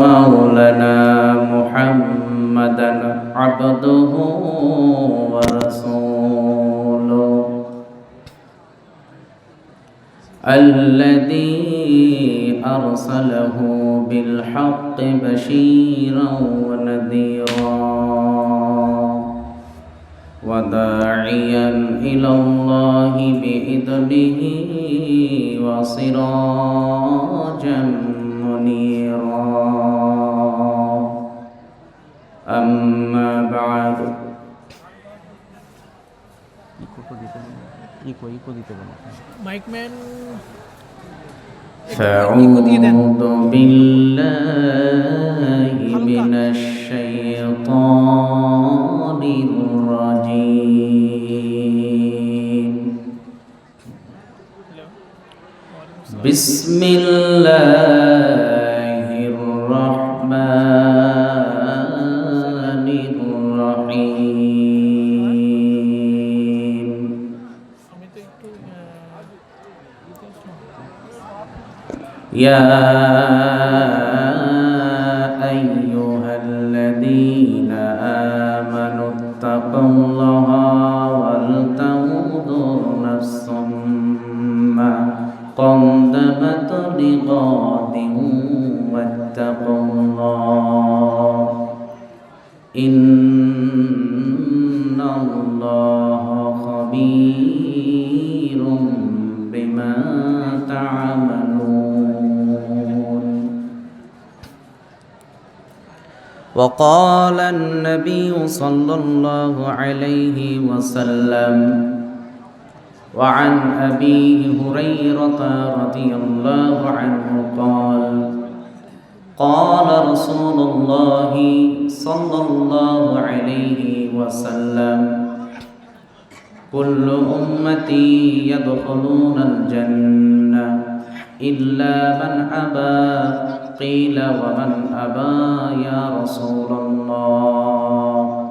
مولانا محمدا عبده ورسوله الذي أرسله بالحق بشيرا ونذيرا وداعيا إلى الله بإذنه وسراجا منيرا أما بعد فأعوذ بالله من الشيطان الرجيم بسم الله الرحمن الرحيم يا أيها الذين آمنوا اتقوا الله ولتنظر نفس ما قدمت لغد واتقوا الله إن الله خبير بما تعملون وقال النبي صلى الله عليه وسلم وعن أبي هريرة رضي الله عنه قال قال رسول الله صلى الله عليه وسلم كل أمتي يدخلون الجنة إلا من أبى قيل ومن أبى يا رسول الله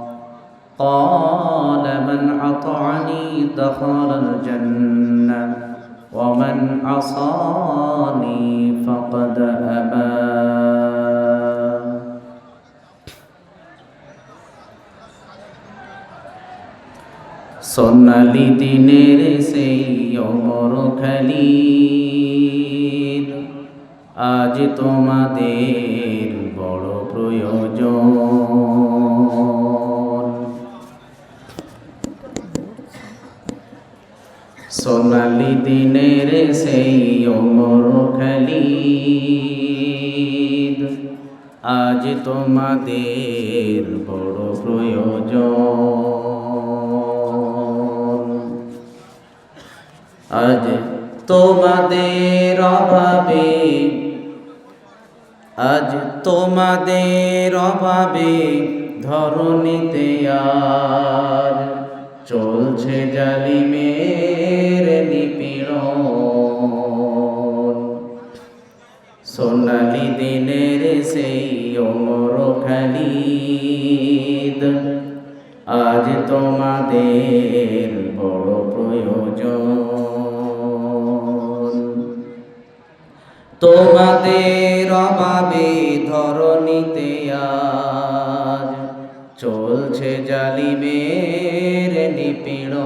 قال من أطعني دخل الجنة ومن عصاني فقد أبى সোনালি দিনের সেই অমর খালিদ আজ তোমাদের বড় প্রয়োজন সোনালি দিনের সেই অমর খালিদ আজ তোমাদের বড় প্রয়োজন আজ তোমাদের অভাবে ধরণীতে আর চলছে জালিমের নিপীড়ন সোনালি দিনের সেই অমর খালিদ আজ তোমাদের বড় প্রয়োজন তোমাদের অভাবে ধরণীতে আজ চলছে জালিমের নিপীড়ন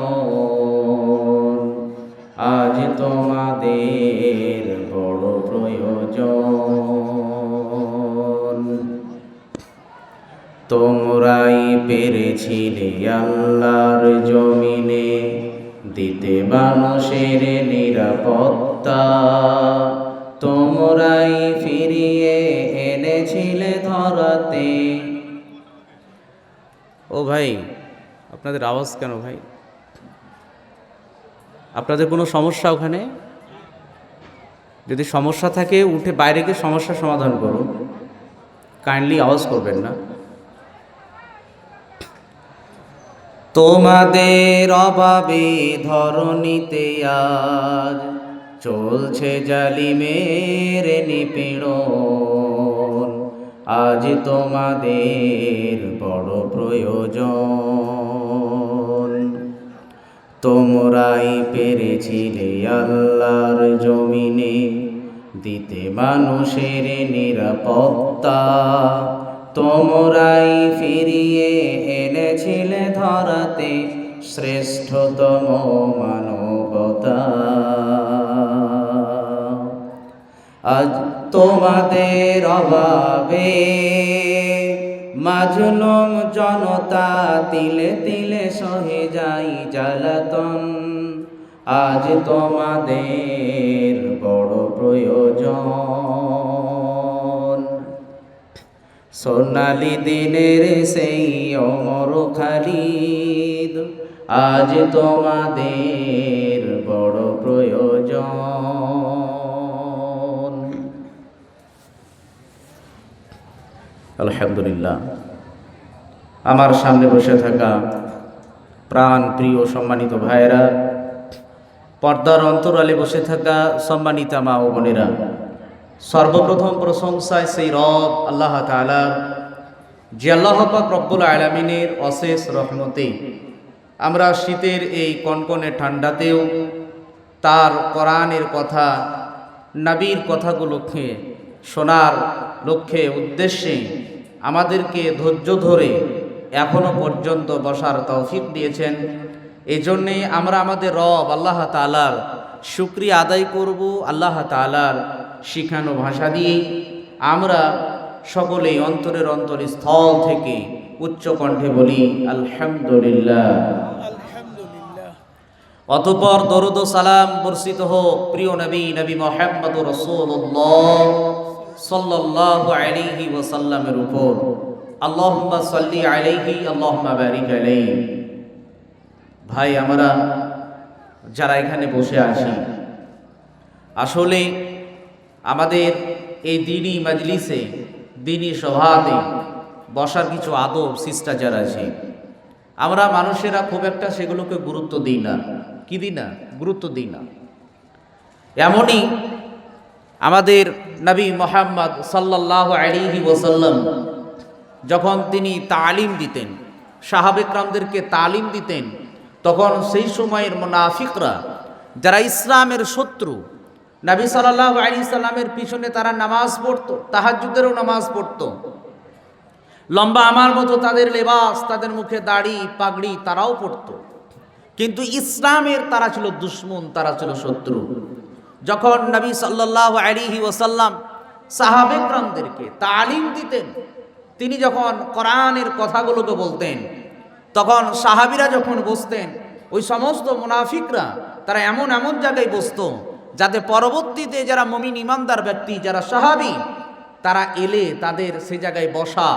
আজ তোমাদের বড় প্রয়োজন তোমরাই পেরেছিলে আল্লাহর জমিনে দিতে মানুষের নিরাপত্তা তোমরাই ফিরিয়ে এনেছিলে ধরাতে ও ভাই আপনাদের আওয়াজ কেন ভাই আপনাদের কোনো সমস্যা ওখানে যদি সমস্যা থাকে উঠে বাইরে গিয়ে সমস্যা সমাধান করুন কাইন্ডলি আওয়াজ করবেন না তোমাদের অভাবে ধরণীতে আজ চলছে জালিমের নিপীড়ন আজ তোমাদের বড় প্রয়োজন তোমরাই পেরেছিলে আল্লাহর জমিনে দিতে মানুষের নিরাপত্তা, তোমরাই ফিরিয়ে এনেছিলে ধরাতে শ্রেষ্ঠতম মানবতা। আজ তোমাদের অভাবে মাজলুম জনতা তিলে তিলে সহে যাই জ্বালাতন। আজ তোমাদের বড় প্রয়োজন, সোনালি দিনের সেই অমর খালিদ। আজ তোমাদের বড় প্রয়োজন। আলহামদুলিল্লাহ, আমার সামনে বসে থাকা প্রাণ প্রিয় সম্মানিত ভাইয়েরা, পর্দার অন্তরালে বসে থাকা সম্মানিতা মা ও বোনেরা, সর্বপ্রথম প্রশংসায় সেই রব আল্লাহ তাআলার, যে আল্লাহ পাক রব্বুল আলামিনের অশেষ রহমতে আমরা শীতের এই কনকনে ঠান্ডাতেও তার কোরআনের কথা, নবীর কথাগুলোকে শোনার লক্ষ্যে উদ্দেশ্যে আমাদেরকে ধৈর্য ধরে এখনো পর্যন্ত বসার তৌফিক দিয়েছেন। এই জন্যে আমরা আমাদের রব আল্লাহ তাআলার শুকরিয়া আদায় করব। আল্লাহ তাআলার শিখানো ভাষা দিয়ে আমরা সকলেই অন্তরের অন্তরস্থল থেকে উচ্চ কণ্ঠে বলি আলহামদুলিল্লাহ। অতঃপর দরুদ ও সালাম বর্ষিত হোক প্রিয় নবী নবী মুহাম্মদুর রাসূলুল্লাহ সাল্লাল্লাহু আলাইহি ওয়াসাল্লামের উপর। আল্লাহুম্মা সাল্লি আলাইহি আল্লাহুম্মা বারিক আলাইহি। ভাই, আমরা যারা এখানে বসে আছি, আসলে আমাদের এই দ্বীনি মজলিসে, দ্বীনি সভাতে বসার কিছু আদব শিষ্টাচার আছে। আমরা মানুষেরা খুব একটা সেগুলোকে গুরুত্ব দিই না। কি দিই না? গুরুত্ব দিই না। এমনই আমাদের নবী মুহাম্মদ সাল্লাল্লাহু আলাইহি ওয়াসাল্লাম যখন তিনি তালিম দিতেন, সাহাবে کرامদেরকে তালিম দিতেন, তখন সেই সময়ের মুনাফিকরা, যারা ইসলামের শত্রু, নবী সাল্লাল্লাহু আলাইহি সাল্লামের পিছনে তারা নামাজ পড়তো, তাহাজ্জুদেরও নামাজ পড়তো, লম্বা আমার মতো তাদের লেবাস, তাদের মুখে দাড়ি পাগড়ি তারাও পড়তো, কিন্তু ইসলামের তারা ছিল দুশমন, তারা ছিল শত্রু। যখন নবী সাল্লাল্লাহু আলাইহি ওয়াসাল্লাম সাহাবে کرامদেরকে তালিম দিতেন, তিনি যখন কোরআনের কথাগুলোকে বলতেন, তখন সাহাবীরা যখন বসতেন, ওই সমস্ত মুনাফিকরা তারা এমন এমন জায়গায় বসতো যাতে পরবর্তীতে যারা মুমিন ইমানদার ব্যক্তি, যারা সাহাবী, তারা এলে তাদের সে জায়গায় বসা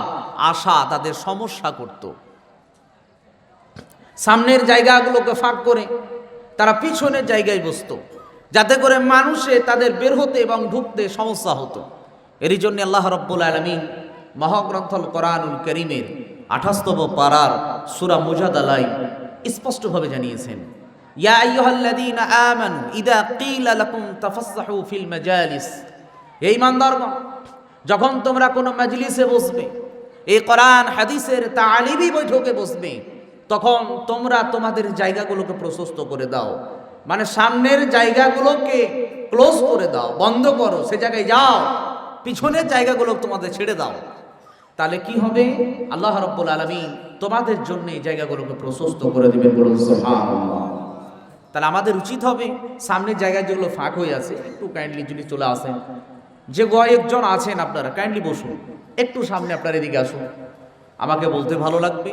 আসা তাদের সমস্যা করত। সামনের জায়গাগুলোকে ফাঁক করে তারা পিছনের জায়গায় বসতো, যাতে করে মানুষে তাদের বের হতে এবং ঢুকতে সমস্যা হতো। এরই জন্য আল্লাহ রাব্বুল আলামিন মহাগ্রন্থ কোরআনুল কারীমের 28তম পারার সূরা মুজাদালায় স্পষ্টভাবে জানিয়েছেন, ইয়া আইয়ুহাল্লাযীনা আমানু ইযা ক্বিলা লাকুম তাফাসসাহু ফিল মাজালিস। হে ঈমানদারগণ, যখন তোমরা কোনো মজলিসে বসবে, এই কোরআন হাদিসের তালিমি বৈঠকে বসবে, তখন তোমরা তোমাদের জায়গাগুলোকে প্রশস্ত করে দাও, মানে সামনের জায়গাগুলোকে ক্লোজ করে দাও, বন্ধ করো, সে জায়গায় যাও, পিছনের জায়গাগুলো তোমাদের ছেড়ে দাও। তাহলে কি হবে? আল্লাহ রাব্বুল আলামিন তোমাদের জন্য এই জায়গাগুলোকে প্রশস্ত করে দিবেন। বলুন সুবহানাল্লাহ। তাহলে আমাদের উচিত হবে সামনের জায়গা যেগুলো ফাঁক হয়ে আছে, একটু কাইন্ডলি যদি চলে আসেন, যে কয়েকজন আছেন আপনারা কাইন্ডলি বসুন, একটু সামনে আপনার এদিকে আসুন, আমাকে বলতে ভালো লাগবে।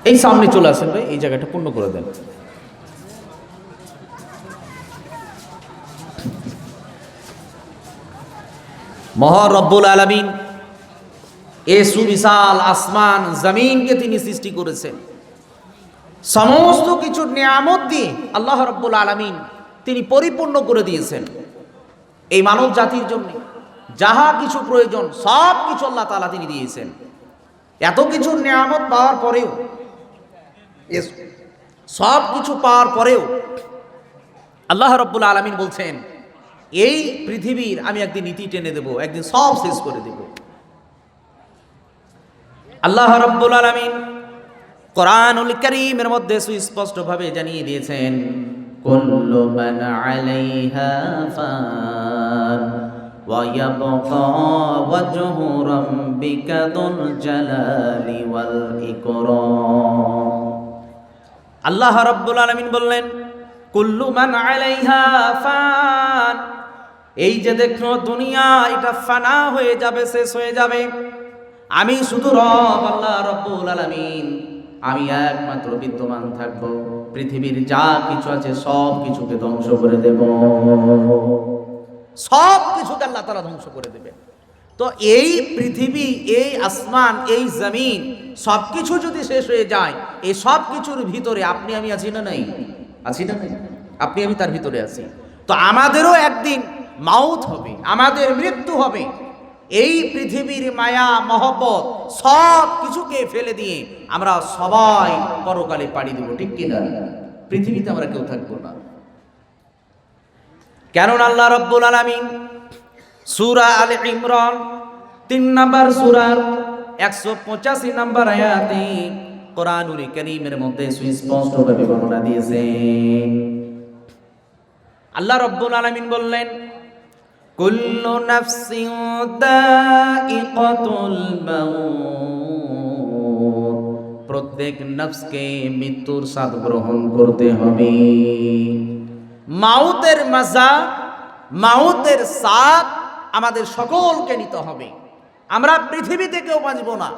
এই সামনে চলে আসেন ভাই, এই জায়গাটা পূর্ণ করে দেন। মহান রব্বুল আলামিন এই সুবিশাল আসমান জমিনকে তিনি সৃষ্টি করেছেন, সমস্ত কিছু নিয়ামত দিয়ে আল্লাহ রব্বুল আলামিন তিনি পরিপূর্ণ করে দিয়েছেন। এই মানব জাতির জন্য যাহা কিছু প্রয়োজন সব কিছু আল্লাহ তাআলা তিনি দিয়েছেন। এত কিছু নিয়ামত পাওয়ার পরেও, সব কিছু পাওয়ার পরেও আল্লাহ রব্বুল আলামিন বলছেন, এই পৃথিবীর আমি একদিন নীতি টেনে দেব, একদিন সব শেষ করে দেব। আল্লাহ রব্বুল আলামিন কোরআনুল কারীমের মধ্যে সুস্পষ্টভাবে জানিয়ে দিয়েছেন, কুল্লু মান আলাইহা ফান ওয়া ইয়াবকা ওয়াজহু রাব্বিকা যুল জালালি ওয়াল ইকরাম। আল্লাহ রাব্বুল আলামিন বললেন, কুল্লু মান আলাইহা ফান, এই যে দেখো দুনিয়া এটা ফানা হয়ে যাবে, শেষ হয়ে যাবে। আমি শুধু রব আল্লাহ রাব্বুল আলামিন, আমি একমাত্র বিদ্যমান থাকব। পৃথিবীর যা কিছু আছে সব কিছুকে ধ্বংস করে দেব, সব কিছুকে আল্লাহ তাআলা ধ্বংস করে দেবে। তো এই পৃথিবী, এই আসমান, এই জমিন সবকিছু যদি শেষ হয়ে যায়, এই সব কিছুর ভিতরে আপনি আমি আছি না নাই? আছি না নাই? আপনি আমি তার ভিতরে আছি। তো আমাদেরও একদিন মাউত হবে, আমাদের মৃত্যু হবে। এই পৃথিবীর মায়া মহব্বত সব কিছুকে ফেলে দিয়ে আমরা সবাই পরকালে পাড়ি দেব, ঠিক কিনা? পৃথিবীতে আমরা কেউ থাকবো না। কেননা আল্লাহ রাব্বুল আলামিন সূরা আলে ইমরান 3 নম্বর সূরার 185 নম্বর আয়াতে কোরআনুল কারীমের মধ্যে সুস্পষ্টভাবে বর্ণনা দিয়েছেন। আল্লাহ রাব্বুল আলামিন বললেন, কুল্লু নাফসিন দাইকাতুল মাউত, প্রত্যেক নফসকে মৃত্যুর স্বাদ গ্রহণ করতে হবে। মাউতের মজা, মাউতের স্বাদ আমাদের সকলকে নিতে হবে। আমরা পৃথিবীতে কেউ বাঁচব না,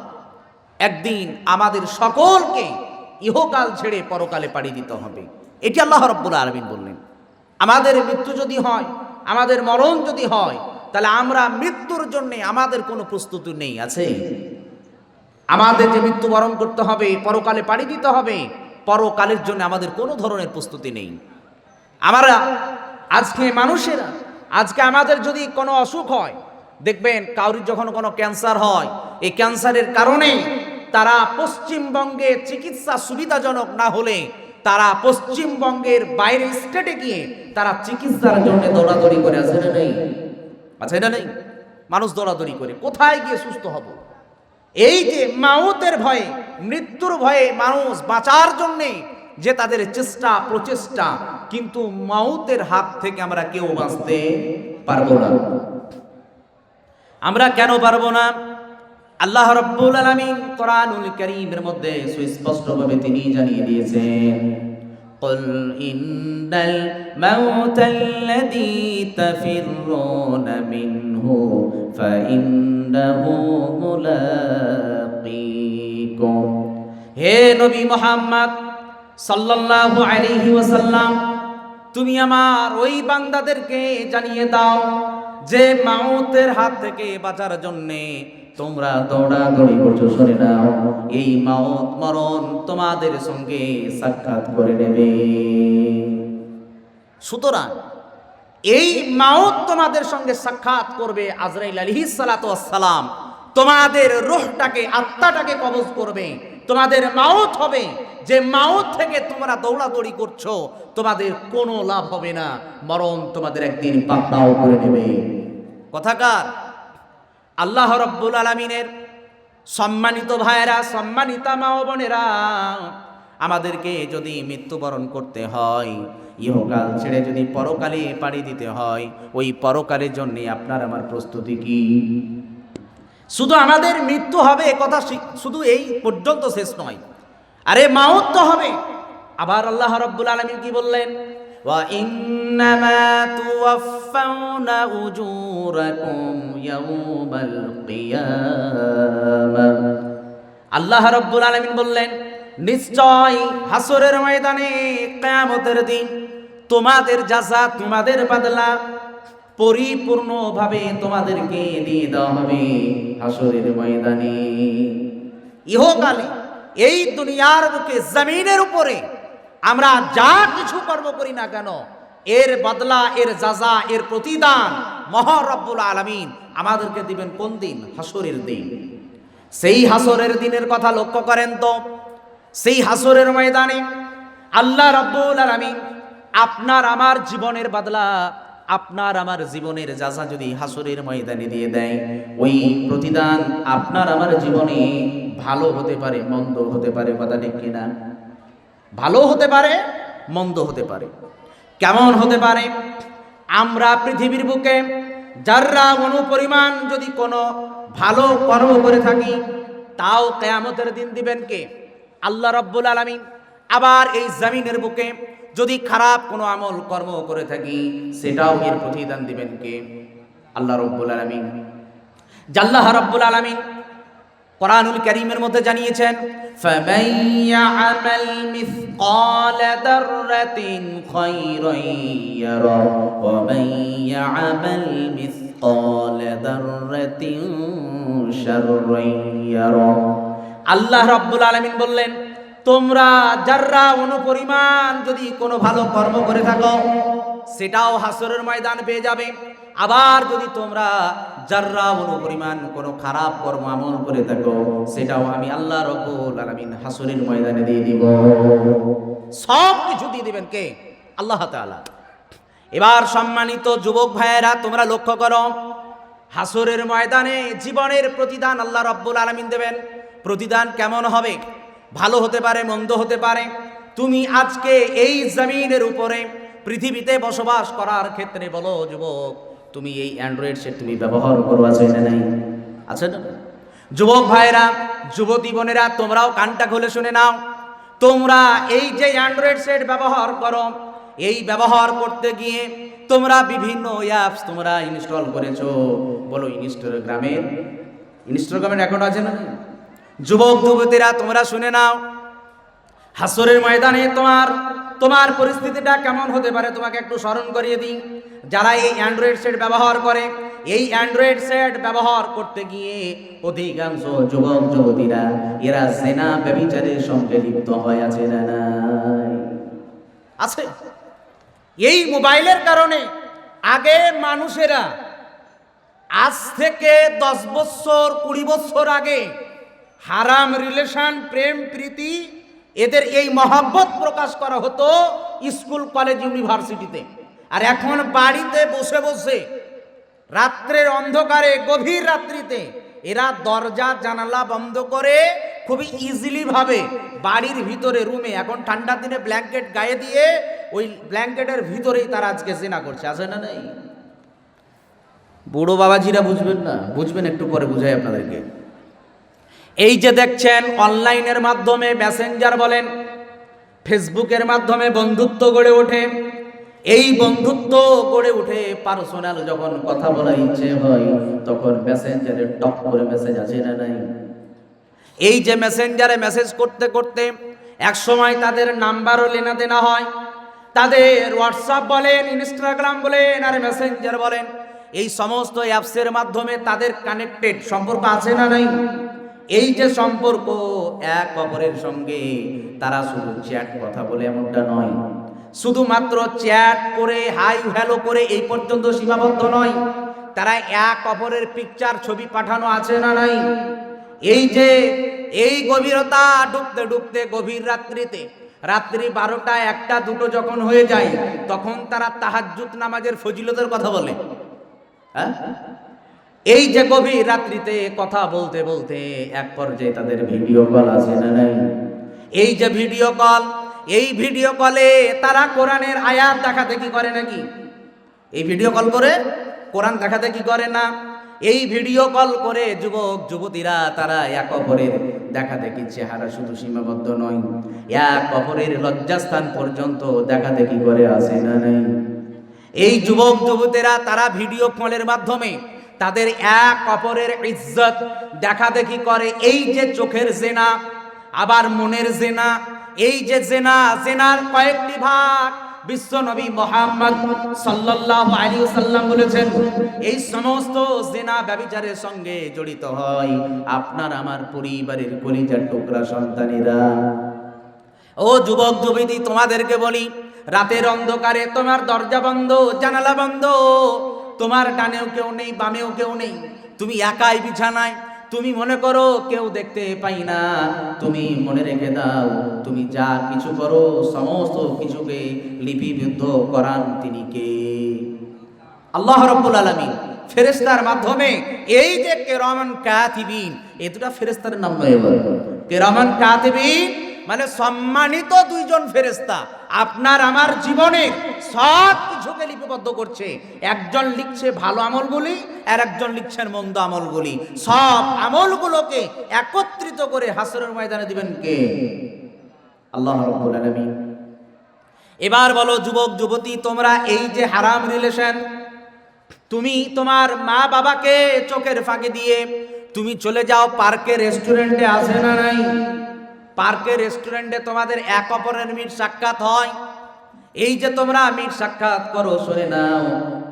একদিন আমাদের সকলকে ইহকাল ছেড়ে পরকালে পাড়ি দিতে হবে। এটি আল্লাহ রাব্বুল আলামিন বললেন। আমাদের মৃত্যু যদি হয়, আমাদের মরণ যদি হয়, তাহলে আমরা মৃত্যুর জন্য আমাদের কোনো প্রস্তুতি নেই, আছে? আমাদের যে মৃত্যুবরণ করতে হবে, পরকালে পাড়ি দিতে হবে, পরকালের জন্য আমাদের কোনো ধরনের প্রস্তুতি নেই। আমরা আজকে মানুষেরা, আজকে আমাদের যদি কোনো অসুখ হয়, দেখবেন কাউরির যখন কোনো ক্যান্সার হয়, এই ক্যান্সারের কারণে তারা পশ্চিমবঙ্গে চিকিৎসা সুবিধাজনক না হলে তারা পশ্চিমবঙ্গের বাইরের স্টেটে গিয়ে তারা চিকিৎসার জন্য দৌড়াদৌড়ি করে, আছে না নেই? আছে না নেই? মানুষ দৌড়াদৌড়ি করে কোথায় গিয়ে সুস্থ হব। এই যে মাউতের ভয়ে, মৃত্যুর ভয়ে মানুষ বাঁচার জন্যে যে তাদের চেষ্টা প্রচেষ্টা, কিন্তু মাউতের হাত থেকে আমরা কেউ বাঁচতে পারবো না। আমরা কেন পারবো না? আল্লাহ রাব্বুল আলামিন কোরআনুল কারীমের মধ্যে সুস্পষ্টভাবে তিনি জানিয়ে দিয়েছেন, কুল ইন্নাল মাউতাল্লাযী তাফিররুনা মিনহু ফাইন্নাহু মুলাকীকুম। হে নবী মুহাম্মদ সাল্লাল্লাহু আলাইহি ওয়াসাল্লাম, তুমি আমার ওই বান্দাদেরকে জানিয়ে দাও যে মাউতের হাত থেকে বাঁচার জন্যে তোমরা দৌড়াদৌড়ি করছো, শুনে নাও, এই মাউত মরণ তোমাদের সঙ্গে সাক্ষাৎ করে নেবে। সুতরাং এই মাউত তোমাদের সঙ্গে সাক্ষাৎ করবে। আজরাইল আলাইহিস সালাতু ওয়াস সালাম তোমাদের রূহটাকে, আত্মাটাকে কবজ করবে। তোমাদের মাউত হবে, যে মাউত থেকে তোমরা দৌড়াদৌড়ি করছো তোমাদের কোনো লাভ হবে না, মরণ তোমাদের একদিন পাকড়াও করে নেবে। কথাকার আল্লাহ রাব্বুল আলামিনের সম্মানিত ভাইয়েরা, সম্মানিতা মা ও বোনেরা, আমাদেরকে যদি মৃত্যুবরণ করতে হয়, ইহকাল ছেড়ে যদি পরকালে পাড়ি দিতে হয়, ওই পরকালের জন্য আপনার আমার প্রস্তুতি কি? শুধু আমাদের মৃত্যু হবে কথা শুধু এই পর্যন্ত শেষ নয়, আরে মাউত তো হবে। আবার আল্লাহ রাব্বুল আলামিন কি বললেন? ওয়া ইন্নামা তুওয়াফাউনা উজুরাকুম ইয়াউমাল কিয়ামাহ। আল্লাহ রাব্বুল আলামিন বললেন, নিশ্চয় হাসরের ময়দানে, কিয়ামতের দিন তোমাদের জাযা, তোমাদের বদলা পরিপূর্ণভাবে তোমাদেরকে দিয়ে দেওয়া হবে হাসরের ময়দানে। ইহকালে এই দুনিয়ার বুকে, জমিনের উপরে আমরা যা কিছু কর্ম করি না কেন, এর বদলা, এর জাযা, এর প্রতিদান মহান রব্বুল আলামিন আমাদেরকে দিবেন কোন দিন? হাসরের দিন। সেই হাসরের দিনের কথা লক্ষ্য করেন তো, সেই হাসরের ময়দানে আল্লাহ রব্বুল আলামিন আপনার আমার জীবনের বদলা আপনার আমার জীবনের যাজা যদি হাসরের ময়দানে দিয়ে দেয়, ওই প্রতিদান আপনার আমার জীবনে ভালো হতে পারে, মন্দ হতে পারে, কথা ঠিক কিনা? ভালো হতে পারে, মন্দ হতে পারে। কেমন হতে পারে? আমরা পৃথিবীর বুকে যাররা অনুপরিমাণ যদি কোনো ভালো কর্ম করে থাকি, তাও কিয়ামতের দিন দিবেন কে? আল্লাহ রাব্বুল আলামিন। আবার এই জমিনের বুকে যদি খারাপ কোনো আমল কর্ম করে থাকি, সেটাও এর প্রতিদান দিবেন কে? আল্লাহ রাব্বুল আলামিন। আল্লাহ রাব্বুল আলামিন কোরআনুল কারীমের মধ্যে জানিয়েছেন, ফামান ইয়া'মাল মিসকালা দাররাতিন খায়রান ইয়ারা ওয়া মান ইয়া'মাল মিসকালা দাররাতিন শাররান ইয়ারা। আল্লাহ রাব্বুল আলামিন বললেন, তোমরা যাররা অনুপরিমাণ যদি কোনো ভালো কর্ম করে থাকো, সেটাও হাসরের ময়দান পেয়ে যাবে। আবার যদি তোমরা যাররা অনুপরিমাণ কোনো খারাপ কর্ম আমল করে থাকো, সেটাও আমি আল্লাহ রাব্বুল আলামিন হাসরের ময়দানে দিয়ে দিব। সব কিছু দিয়ে দিবেন কে? আল্লাহ তাআলা। এবার সম্মানিত যুবক ভাইয়েরা, তোমরা লক্ষ্য করো, হাসরের ময়দানে জীবনের প্রতিদান আল্লাহ রাব্বুল আলামিন দেবেন। প্রতিদান কেমন হবে? ভালো হতে পারে, মন্দ হতে পারে। তুমি আজকে এই জমিনের উপরে পৃথিবীতে বসবাস করার ক্ষেত্রে বলো যুবক, তুমি এই অ্যান্ড্রয়েড সেট তুমি ব্যবহার করো, আছে না নাই? আছে না? যুবক ভাইরা, যুবতী বোনেরা, তোমরাও কানটা খুলে শুনে নাও। তোমরা এই যে অ্যান্ড্রয়েড সেট ব্যবহার করো, এই ব্যবহার করতে গিয়ে তোমরা বিভিন্ন অ্যাপস তোমরা ইনস্টল করেছো। বলো ইনস্টাগ্রামের অ্যাকাউন্ট আছে না? যুবক যুবতীরা, তোমরা শুনে নাও, হাসরের ময়দানে তোমার পরিস্থিতিটা কেমন হতে পারে তোমাকে একটু স্মরণ করিয়ে দিই। যারা এই অ্যান্ড্রয়েড সেট ব্যবহার করে, এই অ্যান্ড্রয়েড সেট ব্যবহার করতে গিয়ে অধিকাংশ যুবক যুবতীরা এরা জিনা ব্যভিচারের সঙ্গে লিপ্ত হয়ে আছে না নাই? আছে। এই মোবাইলের কারণে আগে মানুষেরা আজ থেকে 10 বছর 20 বছর আগে হারাম রিলেশন, প্রেম প্রীতি, এদের এই মহব্বত প্রকাশ করা হতো স্কুল কলেজ ইউনিভার্সিটিতে। আর এখন বাড়িতে বসে বসে রাত্রের অন্ধকারে, গভীর রাত্রিতে এরা দরজা জানালা বন্ধ করে খুবই ইজিলি ভাবে বাড়ির ভিতরে রুমে, এখন ঠান্ডার দিনে ব্ল্যাঙ্কেট গায়ে দিয়ে ওই ব্ল্যাঙ্কেটের ভিতরেই তারা আজকে জিনা করছে, আছে না নাই? বুড়ো বাবাজিরা বুঝবেন না, বুঝবেন একটু পরে বুঝাই আপনাদেরকে। এই যে দেখছেন অনলাইনের মাধ্যমে মেসেঞ্জার বলেন, ফেসবুকের মাধ্যমে বন্ধুত্ব গড়ে ওঠে। এই বন্ধুত্ব গড়ে উঠে পার্সোনাল যখন কথা বলার ইচ্ছে হয়, তখন মেসেঞ্জারে টপ করে মেসেজ আছে না নাই? এই যে মেসেঞ্জারে মেসেজ করতে করতে এক সময় তাদের নাম্বারও লেনা দেনা হয়। তাদের হোয়াটসঅ্যাপ বলেন, ইনস্টাগ্রাম বলেন, আর মেসেঞ্জার বলেন, এই সমস্ত অ্যাপসের মাধ্যমে তাদের কানেক্টেড সম্পর্ক আছে না নাই? এই যে সম্পর্ক এক অপরের সঙ্গে, তারা শুধু চ্যাট কথা বলে এমনটা নয়, শুধুমাত্র চ্যাট করে হাই হ্যালো করে এই পর্যন্ত সীমাবদ্ধ নয়, তারা এক অপরের পিকচার ছবি পাঠানো আছে না নাই? এই যে এই গভীরতা ডুবতে ডুবতে গভীর রাত্রিতে, রাত্রি 12টা 1টা 2টো যখন হয়ে যায়, তখন তারা তাহাজ্জুদ নামাজের ফজিলতের কথা বলে। হ্যাঁ, এই যে গভীর রাত্রিতে কথা বলতে বলতে এক পর্যায়ে তাদের ভিডিও কল আছে না নাই? এই যে ভিডিও কল, এই ভিডিও কলে তারা কোরআনের আয়াত দেখাদেখি করে নাকি? এই ভিডিও কল করে কোরআন দেখাদেখি করে না? এই ভিডিও কল করে যুবক যুবতীরা তারা এক অপরের দেখাদেখি চেহারা শুধু সীমাবদ্ধ নয়, এক অপরের লজ্জাস্থান পর্যন্ত দেখাদেখি করে আছে না নাই? এই যুবক যুবতীরা তারা ভিডিও কলের মাধ্যমে তাদের এক অপরের ইজ্জত দেখাদেখি করে। এই যে চোখের জেনা, আবার মনের জেনা, এই যে জেনা, জেনার কয়েকটি ভাগ বিশ্ব নবী মুহাম্মদ সাল্লাল্লাহু আলাইহি ওয়াসাল্লাম বলেছেন, এই সমস্ত জেনা ব্যভিচারের সঙ্গে জড়িত হয় আপনার আমার পরিবারের কলিজার টুকরা সন্তানেরা। ও যুবক যুবতী, তোমাদেরকে বলি, রাতের অন্ধকারে তোমার দরজা বন্ধ, জানালা বন্ধ, তোমার ডানেও কেউ নেই, বামেও কেউ নেই, তুমি একাই বিছানায়, তুমি মনে করো কেউ দেখতে পাই না। তুমি মনে রেখে দাও, তুমি যা কিছু করো সমস্ত কিছুকে লিপিবদ্ধ করান তিনি কে? আল্লাহ রাব্বুল আলামিন ফেরেশতার মাধ্যমে এই যে কিরামান কাতিবিন, এই দুটো ফেরেশতার নাম নয়। কিরামান কাতিবিন মানে সম্মানিত দুইজন ফেরেশতা আপনার আমার জীবনে সব কিছুকে লিপিবদ্ধ করছে। একজন লিখছে ভালো আমলগুলি, আর একজন লিখছেন মন্দ আমলগুলি। সব আমলগুলোকে একত্রিত করে হাসরের ময়দানে দিবেন কে? আল্লাহ রাব্বুল আলামিন। এবার বলো যুবক যুবতী, তোমরা এই যে হারাম রিলেশন, তুমি তোমার মা বাবাকে চোখের ফাঁকে দিয়ে তুমি চলে যাও পার্কে, রেস্টুরেন্টে, আসে না নাই? পার্কে রেস্টুরেন্টে তোমাদের এক অপরের মিট সাক্ষাৎ হয়। এই যে তোমরা মিট সাক্ষাৎ করো, শুনে নাও,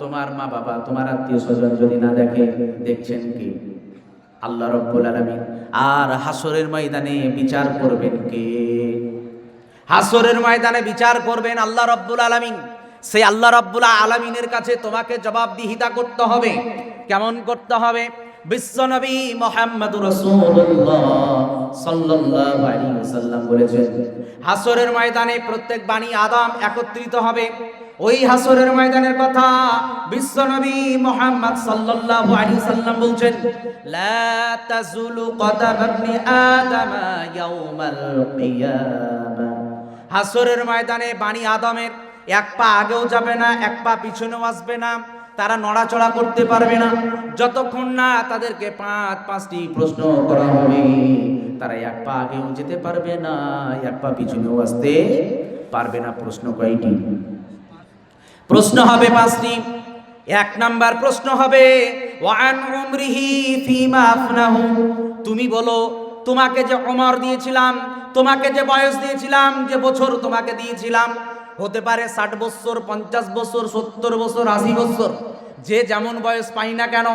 তোমার মা বাবা, তোমার আত্মীয় স্বজন যদি না দেখে, দেখছেন কি? আল্লাহ রাব্বুল আলামিন। আর হাসরের ময়দানে বিচার করবেন কে? হাসরের ময়দানে বিচার করবেন আল্লাহ রাব্বুল আলামিন। সেই আল্লাহ রাব্বুল আলামিনের কাছে তোমাকে জবাবদিহিতা করতে হবে। কেমন করতে হবে? বিশ্বনবী মুহাম্মদুর রাসূলুল্লাহ সাল্লাল্লাহু আলাইহি ওয়াসাল্লাম বলেছেন, হাসরের ময়দানে প্রত্যেক বানি আদম একত্রিত হবে। ওই হাসরের ময়দানের কথা বিশ্বনবী মুহাম্মদ সাল্লাল্লাহু আলাইহি ওয়াসাল্লাম বলছেন, লা তাজুলু কদাম ইবনি আদম ইয়াউমাল কিয়ামা। হাসরের ময়দানে বানি আদমের এক পা আগেও যাবে না, এক পা পিছনেও আসবে না। তারা নড়াচড়া করতে পারবে না যতক্ষণ না তাদেরকে পাঁচটি প্রশ্ন করা হবে। তারা এক পা আগেও যেতে পারবে না, এক পা পিছনেও আসতে পারবে না। প্রশ্ন কয়টি? প্রশ্ন হবে পাঁচটি। এক নাম্বার প্রশ্ন হবে ওয়ান উমরিহি ফিমা আফনাহু। তুমি বলো, তোমাকে যে ওমর দিয়েছিলাম, তোমাকে যে বয়স দিয়েছিলাম, যে বছর তোমাকে দিয়েছিলাম, হতে পারে 60 বছর, 50 বছর, 70 বছর, 80 বছর, যে যেমন বয়স পাই না কেন,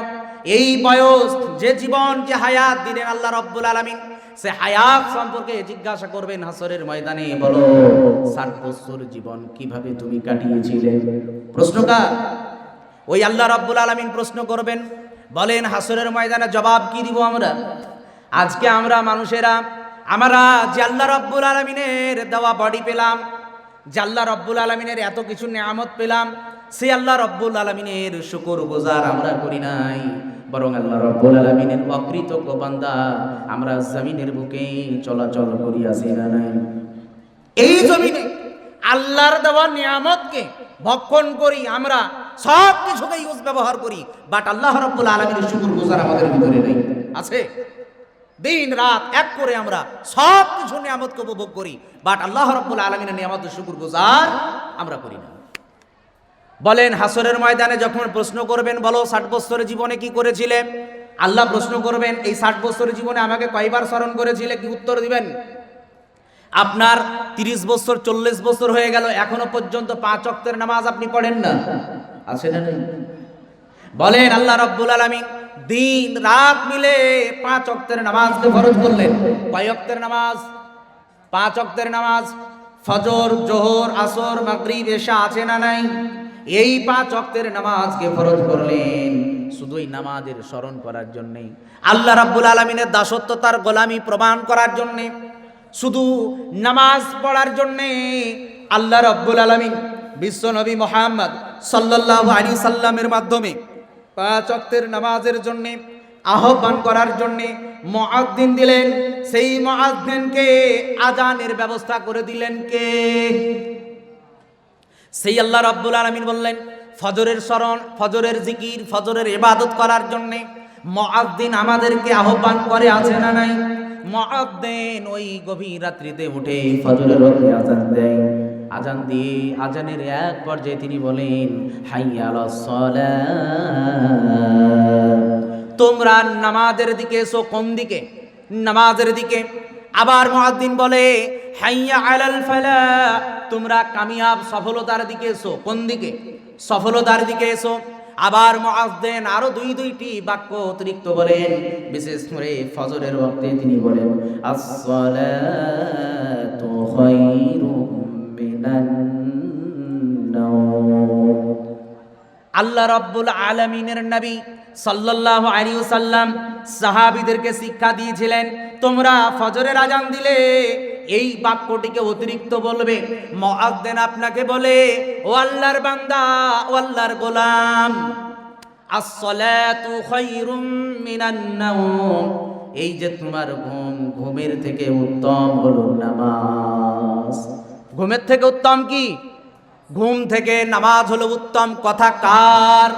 এই বয়স, যে জীবন, যে হায়াত দিলেন আল্লাহ রাব্বুল আলামিন, সে হায়াত সম্পর্কে জিজ্ঞাসা করবেন হাসরের ময়দানে। বলো 60 বছর জীবন কিভাবে তুমি কাটিয়েছিলে? প্রশ্নকার ওই আল্লাহ রাব্বুল আলামিন প্রশ্ন করবেন। বলেন হাসরের ময়দানে জবাব কি দিব আমরা? আজকে আমরা মানুষেরা, আমরা যে আল্লাহ রাব্বুল আলামিনের দেওয়া বডি পেলাম, যে আল্লাহ রাব্বুল আলামিনের এত কিছু নিয়ামত পেলাম, সেই আল্লাহ রাব্বুল আলামিনের শুকরগুজার আমরা করি নাই, বরং আল্লাহ রাব্বুল আলামিনের অকৃতজ্ঞ বান্দা আমরা জমিনের বুকে চলাচল করি, আছি না নাই? এই জমিনে আল্লাহর দেওয়া নিয়ামতকে ভক্ষণ করি, আমরা সব কিছুকে ইউজ ব্যবহার করি, বাট আল্লাহ রাব্বুল আলামিনের শুকরগুজার আমাদের ভিতরে নেই। আছে? দিন রাত এক করে আমরা সব কিছু নিয়ামতকে উপভোগ করি, বাট আল্লাহ রাব্বুল আলামিনের নিয়ামতের শুকরগুজার আমরা করি না। বলেন হাসরের ময়দানে যখন প্রশ্ন করবেন, বলো 60 বছরের জীবনে কি করেছিলে? আল্লাহ প্রশ্ন করবেন, এই 60 বছরের জীবনে আমাকে কয়বার স্মরণ করেছিলে? কি উত্তর দিবেন? আপনার 30 বছর 40 বছর হয়ে গেল, এখনো পর্যন্ত 5 ওয়াক্তের নামাজ আপনি পড়েন না, আছে না নেই? বলেন আল্লাহ রাব্বুল আলামিন দিন রাত মিলে 5 ওয়াক্তের নামাজকে ফরজ করলেন। কয় ওয়াক্তের নামাজ? 5 ওয়াক্তের নামাজ। ফজর, জোহর, আসর, মাগরিব, এশা, আছে না নাই? এই 5 ওয়াক্তের নামাজকে ফরজ করলেন শুধু এই নামাজের স্মরণ করার জন্য, আল্লাহ রাব্বুল আলামিনের দাসত্ব, তার গোলামি প্রমাণ করার জন্য, শুধু নামাজ পড়ার জন্য আল্লাহ রাব্বুল আলামিন বিশ্ব নবী মুহাম্মদ সাল্লাল্লাহু আলাইহি সাল্লামের মাধ্যমে 5 ওয়াক্তের নামাজের জন্য আহ্বান করার জন্য মুয়াজ্জিন দিলেন। সেই মুয়াজ্জিনকে আজানের ব্যবস্থা করে দিলেন কে? সেই আল্লাহ রাব্বুল আলামিন বললেন ফজরের স্মরণ, ফজরের জিকির, ফজরের ইবাদত করার জন্য মুয়াজ্জিন আমাদেরকে আহ্বান করে, আছে না নাই? মুয়াজ্জিন ওই গভীর রাত্রিতে উঠে ফজরের ওয়াক্তে আজান দেয়। আজান দিয়ে আজানের এক পর্যায়ে তিনি বলেন হাইয়া আলাস সালাত, তোমরা নামাজের দিকে এসো। কোন দিকে? নামাজের দিকে। আবার মুয়াজ্জিন বলে হাইয়া আলাল ফালাহ, তোমরা কামিয়াব সফলতার দিকে এসো। কোন দিকে? সফলতার দিকে এসো। আবার মুয়াজ্জিন আরো দুইটি বাক্য অতিরিক্ত বলেন, বিশেষ করে ফজরের ওয়াক্তে তিনি বলেন আসসালাতু খায়রুম মিনান নাওম, আল্লাহ রাব্বুল আলামিনের নবী সাল্লাল্লাহু আলাইহি ওয়াসাল্লাম সাহাবীদেরকে শিক্ষা দিয়েছিলেন, তোমরা ফজরের আজান দিলে এই বাক্যটিকে অতিরিক্ত বলবে। মুয়াজ্জিন আপনাকে বলে, ও আল্লাহর বান্দা, ও আল্লাহর গোলাম, আসসালাতু খায়রুম মিনান নাওম, এই যে তোমার ঘুম, ঘুমের থেকে উত্তম হলো নামাজ। ঘুমের থেকে উত্তম কি? ঘুম থেকে নামাজ হলো উত্তম। কথা কার?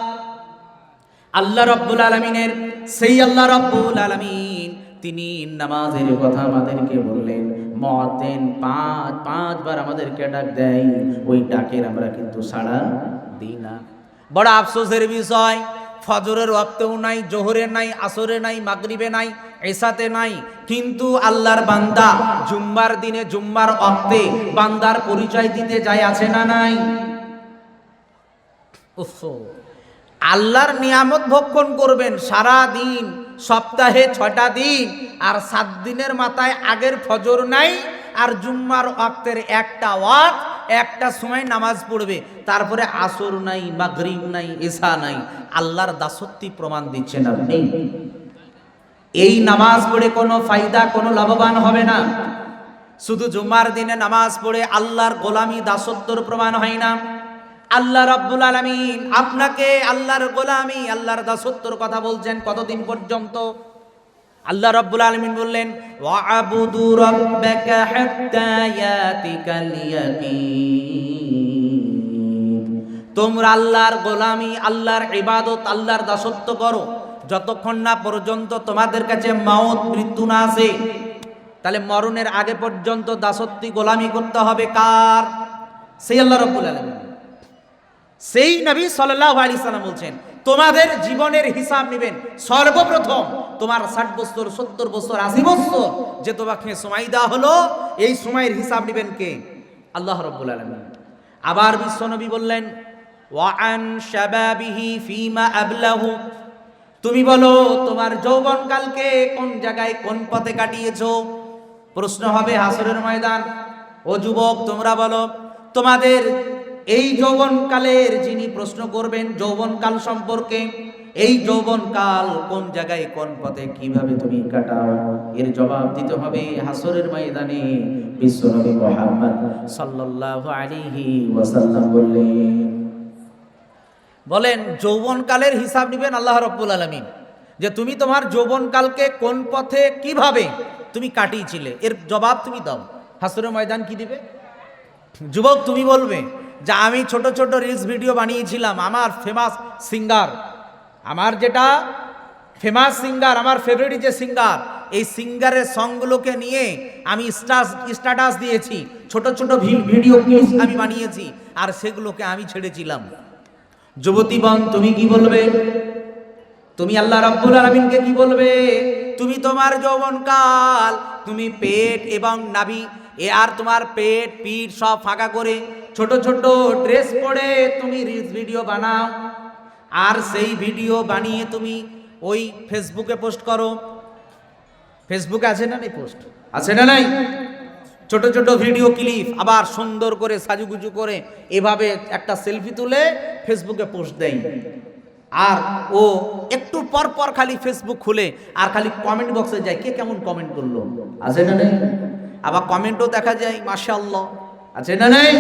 আল্লাহ রাব্বুল আলামিনের। সেই আল্লাহ রাব্বুল আলামিন তিনি নামাজের কথা আমাদেরকে বললেন। মুয়াজ্জিন পাঁচবার আমাদেরকে ডাক দেয়, ওই ডাকের আমরা কিন্তু সাড়া দিই না। বড় আফসোসের বিষয়, ফজরের ওয়াক্তেও নাই, জোহরে নাই, আসরে নাই, মাগরিবে নাই, এশাতে নাই, কিন্তু আল্লাহর বান্দা জুম্মার দিনে জুম্মার ওয়াক্তে বান্দার পরিচয় দিতে যায়, আছে না নাই? আল্লাহর নিয়ামত ভক্ষণ করবেন সারা দিন, সপ্তাহে 6টা দিন, আর 7 দিনের মাথায় আগের ফজর নাই, আর জুম্মার ওয়াক্তের একটা ওয়াক্ত, একটা সময় নামাজ পড়বে, তারপরে আসর নাই, মাগরিব নাই, এশা নাই। আল্লাহর দাসত্ব প্রমাণ দিচ্ছেন আপনি। এই নামাজ পড়ে কোনো ফায়দা, কোনো লাভবান হবে না। শুধু জুম্মার দিনে নামাজ পড়ে আল্লাহর গোলামি, দাসত্বর প্রমাণ হয় না। আল্লাহ রাব্বুল আলামিন আপনাকে আল্লাহর গোলামি, আল্লাহর দাসত্বর কথা বলছেন কতদিন পর্যন্ত? আল্লাহ রাব্বুল আলামিন বললেন, ওয়া'বুদু রাব্বাকা হাত্তা ইয়াতিকাল ইয়াকিন, তোমরা আল্লাহর গোলামি, আল্লাহর ইবাদত, আল্লাহর দাসত্ব করো যতক্ষণ না পর্যন্ত তোমাদের কাছে মওত, মৃত্যু না আসে। তাহলে মরণের আগে পর্যন্ত দাসত্ব, গোলামি করতে হবে কার? সেই আল্লাহ রাব্বুল আলামিন। সেই নবী সাল্লাল্লাহু আলাইহি সাল্লাম বলছেন, তোমাদের জীবনের হিসাব নেবেন সর্বপ্রথম তোমার 60 বছর, 70 বছর, 80 বছর যে তোমাকে সময় দেওয়া হলো, এই সময়ের হিসাব নেবেন কে? আল্লাহ রাব্বুল আলামিন। আবার বিশ্বনবী বললেন, ওয়া আন শাবাবিহি ফিমা আবলাহু, তুমি বলো তোমার যৌবনকালকে কোন জায়গায়, কোন পথে কাটিয়েছো? প্রশ্ন হবে হাসরের ময়দান। ও যুবক, তোমরা বলো তোমাদের এই যৌবনকালের যিনি প্রশ্ন করবেন যৌবনকাল সম্পর্কে, এই যৌবনকাল কোন জায়গায়, কোন পথে, কিভাবে তুমি কাটাও, এর জবাব দিতে হবে হাসরের ময়দানে। বিশ্বনবী মুহাম্মদ সাল্লাল্লাহু আলাইহি ওয়াসাল্লাম বলেন যৌবনকালের হিসাব নেবেন আল্লাহ রাব্বুল আলামিন, যে তুমি তোমার যৌবনকালকে কোন পথে, কিভাবে তুমি কাটিয়েছিলে, এর জবাব তুমি দাও। হাসরের ময়দান কি দিবে? যুবক তুমি বলবে যে আমি ছোট ছোট রিলস ভিডিও বানিয়েছিলাম, আমার ফেমাস সিঙ্গার, আমার যেটা ফেমাস সিঙ্গার, আমার ফেভারিট যে সিঙ্গার, এই সিঙ্গারের সংগুলোকে নিয়ে আমি স্ট্যাটাস দিয়েছি, ছোট ছোট ভিডিও ক্লিপ আমি বানিয়েছি, আর সেগুলোকে আমি ছেড়েছিলাম। যুবতীগণ তুমি কি বলবে? তুমি আল্লাহ রাব্বুল আলামিনকে কি বলবে? তুমি তোমার যৌবনকাল, তুমি পেট এবং নাভি, আর তোমার পেট, পিঠ সব ফাঁকা করে ছোট ছোট ড্রেস পরে তুমি রিলস ভিডিও বানাও, আর সেই ভিডিও বানিয়ে তুমি ওই ফেসবুকে পোস্ট করো। ফেসবুকে আছে না নাই পোস্ট? আছে না নাই? ছোট ছোট ভিডিও ক্লিপ, আবার সুন্দর করে সাজুগুজু করে এভাবে একটা সেলফি তুলে ফেসবুকে পোস্ট দেয়, আর ও একটু পর পর খালি ফেসবুক খুলে আর খালি কমেন্ট বক্সে যায়, কে কেমন কমেন্ট করলো, আছে না নাই? আবার কমেন্টও দেখা যায় মাশাআল্লাহ, আছে না নাই?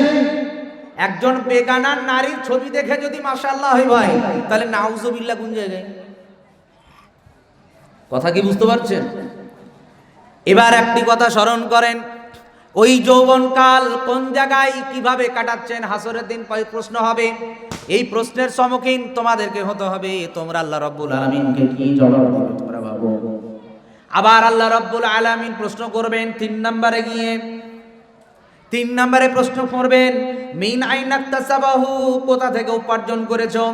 একজন বেগানা নারীর ছবি দেখে যদি মাশাআল্লাহ হয় ভাই, তাহলে নাউজুবিল্লাহ কোন জায়গায়? কথা কি বুঝতে পারছেন? এবার একটি কথা স্মরণ করেন, ওই যৌবনকাল কোন জায়গায়, কিভাবে কাটাচ্ছেন? হাসরের দিন প্রশ্ন হবে, এই প্রশ্নের সম্মুখীন তোমাদেরকে হতে হবে। তোমরা আল্লাহ রাব্বুল আলামিনকে কি জবাব দিবে তোমরা ভাবো। আবার আল্লাহ রাব্বুল আলামিন প্রশ্ন করবেন 3 নম্বরে গিয়ে, 3 নম্বরে প্রশ্ন করবেন, মিন আইনা ইকতাসাবাহু, কোথা থেকে উপার্জন করেছো?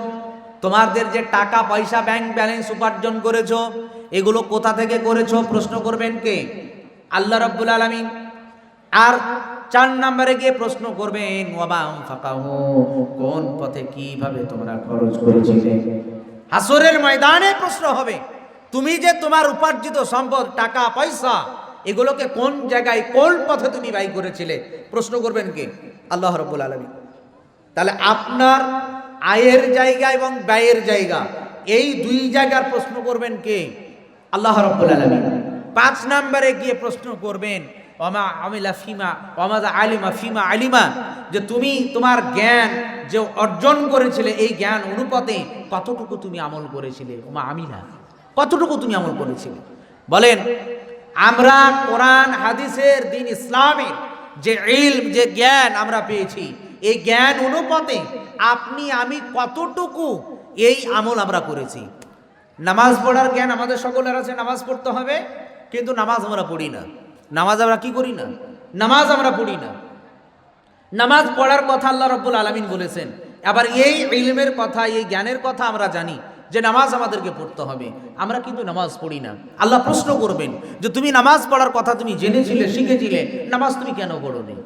তোমাদের যে টাকা পয়সা, ব্যাংক ব্যালেন্স উপার্জন করেছো, এগুলো কোথা থেকে করেছো? প্রশ্ন করবেন কে? আল্লাহ রাব্বুল আলামিন। আর 4 নম্বরে গিয়ে প্রশ্ন করবেন, ওয়াবা আনফাকাহু, কোন পথে, কিভাবে তোমরা খরচ করেছিলে? হাসরের ময়দানে প্রশ্ন হবে, তুমি যে তোমার উপার্জিত সম্পদ, টাকা পয়সা, এগুলোকে কোন জায়গায়, কোন পথে তুমি ব্যয় করেছিলে? প্রশ্ন করবেন কে? আল্লাহ রাব্বুল আলামিন। তাহলে আপনার আয়ের জায়গা এবং ব্যয়ের জায়গা, এই দুই জায়গার প্রশ্ন করবেন কে? আল্লাহ রাব্বুল আলামিন। 5 নম্বরে গিয়ে প্রশ্ন করবেন ওমা আমিলা ফিমা ওমাদা আলিমা ফিমা আলিমা, যে তুমি তোমার জ্ঞান যে অর্জন করেছিলে এই জ্ঞান অনুপাতে কতটুকু তুমি আমল করেছিলে, ওমা আমিলা কতটুকু তুমি আমল করেছিলে। বলেন আমরা কোরআন হাদিসের দিন ইসলামের যে ইলম যে জ্ঞান আমরা পেয়েছি, এই জ্ঞান অনুপাতে আপনি আমি কতটুকু এই আমল আমরা করেছি। নামাজ পড়ার জ্ঞান আমাদের সকলের আছে, নামাজ পড়তে হবে, কিন্তু নামাজ আমরা পড়ি না। নামাজ আমরা কি করি না? নামাজ আমরা পড়ি না। নামাজ পড়ার কথা আল্লাহ রাব্বুল আলামিন বলেছেন, আবার এই ইলমের কথা এই জ্ঞানের কথা আমরা জানি যে নামাজ আমাদেরকে পড়তে হবে, আমরা কিন্তু নামাজ পড়ি না। আল্লাহ প্রশ্ন করবেন যে তুমি নামাজ পড়ার কথা তুমি জেনেছিলে শিখেছিলে, নামাজ তুমি কেন পড়োনি?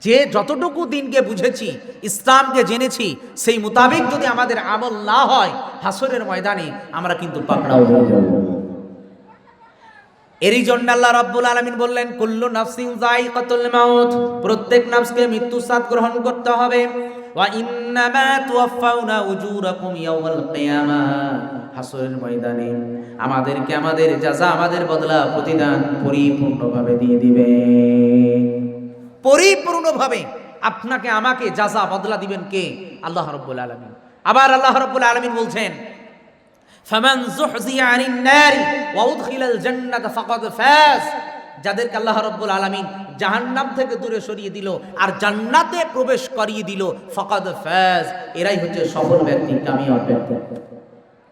যে যতটুকু দিনকে বুঝেছি ইসলামকে জেনেছি সেই মোতাবেক যদি আমাদের আমল না হয়, হাসরের ময়দানে আমরা কিন্তু পাকড়াও হয়ে যাব। এরই জন্য আল্লাহ রাব্বুল আলামিন বললেন কুল্লু নাফসিন যায়িকাতুল মাউত, প্রত্যেক নফসকে মৃত্যু স্বাদ গ্রহণ করতে হবে। ওয়া ইন্নামা তুওয়াফাউনা উজুরাকুম ইয়াওমাল কিয়ামাহ, হাসরের ময়দানে আমাদেরকে আমাদের জাযা আমাদের বদলা প্রতিদান পরিপূর্ণভাবে দিয়ে দিবেন। পরিপূর্ণভাবে আপনাকে আমাকে জাযা বদলা দিবেন কে? আল্লাহ রাব্বুল আলামিন। আবার আল্লাহ রাব্বুল আলামিন বলছেন ফামান যুহজিয়া আনিন নারি ওয়া উদখিলাল জান্নাতা ফাকাদ ফাজ, যাদেরকে আল্লাহ রাব্বুল আলামিন জাহান্নাম থেকে দূরে সরিয়ে দিল আর জান্নাতে প্রবেশ করিয়ে দিল, ফাকাদ ফাজ, এরাই হচ্ছে সফল ব্যক্তি, কামিয়াব ব্যক্তি।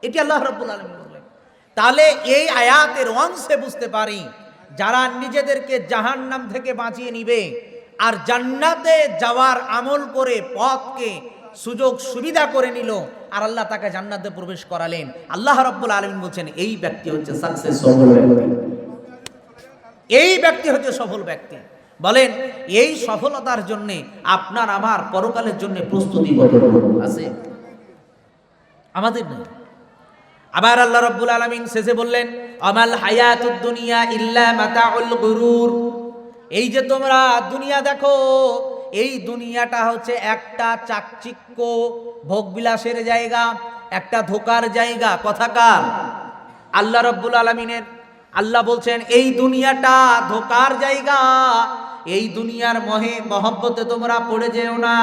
এটি আল্লাহ রাব্বুল আলামিন বললেন। তাহলে এই আয়াতের অংশে বুঝতে পারি যারা নিজেদেরকে জাহান্নাম থেকে বাঁচিয়ে নিবে আর জান্নাতে যাওয়ার আমল করে পথকে সুযোগ সুবিধা করে নিল আর আল্লাহ তাকে জান্নাতে প্রবেশ করালেন, আল্লাহ রাব্বুল আলামিন বলছেন এই ব্যক্তি হচ্ছে সাকসেস, সফল ব্যক্তি। এই ব্যক্তি হচ্ছে সফল ব্যক্তি। বলেন এই সফলতার জন্য আপনার আমার পরকালের জন্য প্রস্তুতি আছে আমাদের নেই। আবার আল্লাহ রাব্বুল আলামিন শেষে বললেন আমাল হায়াতুদ দুনিয়া ইল্লা মাতাউল গুরুর, এই যে তোমরা দুনিয়া দেখো এই দুনিয়াটা হচ্ছে একটা চাকচিক্য ভোগবিলাসের জায়গা, একটা ধোকার জায়গা। কথাকার আল্লাহ রাব্বুল আলামিনের। আল্লাহ বলছেন এই দুনিয়াটা ধোকার জায়গা, এই দুনিয়ার মোহে মহব্বতে তোমরা পড়ে যেও না।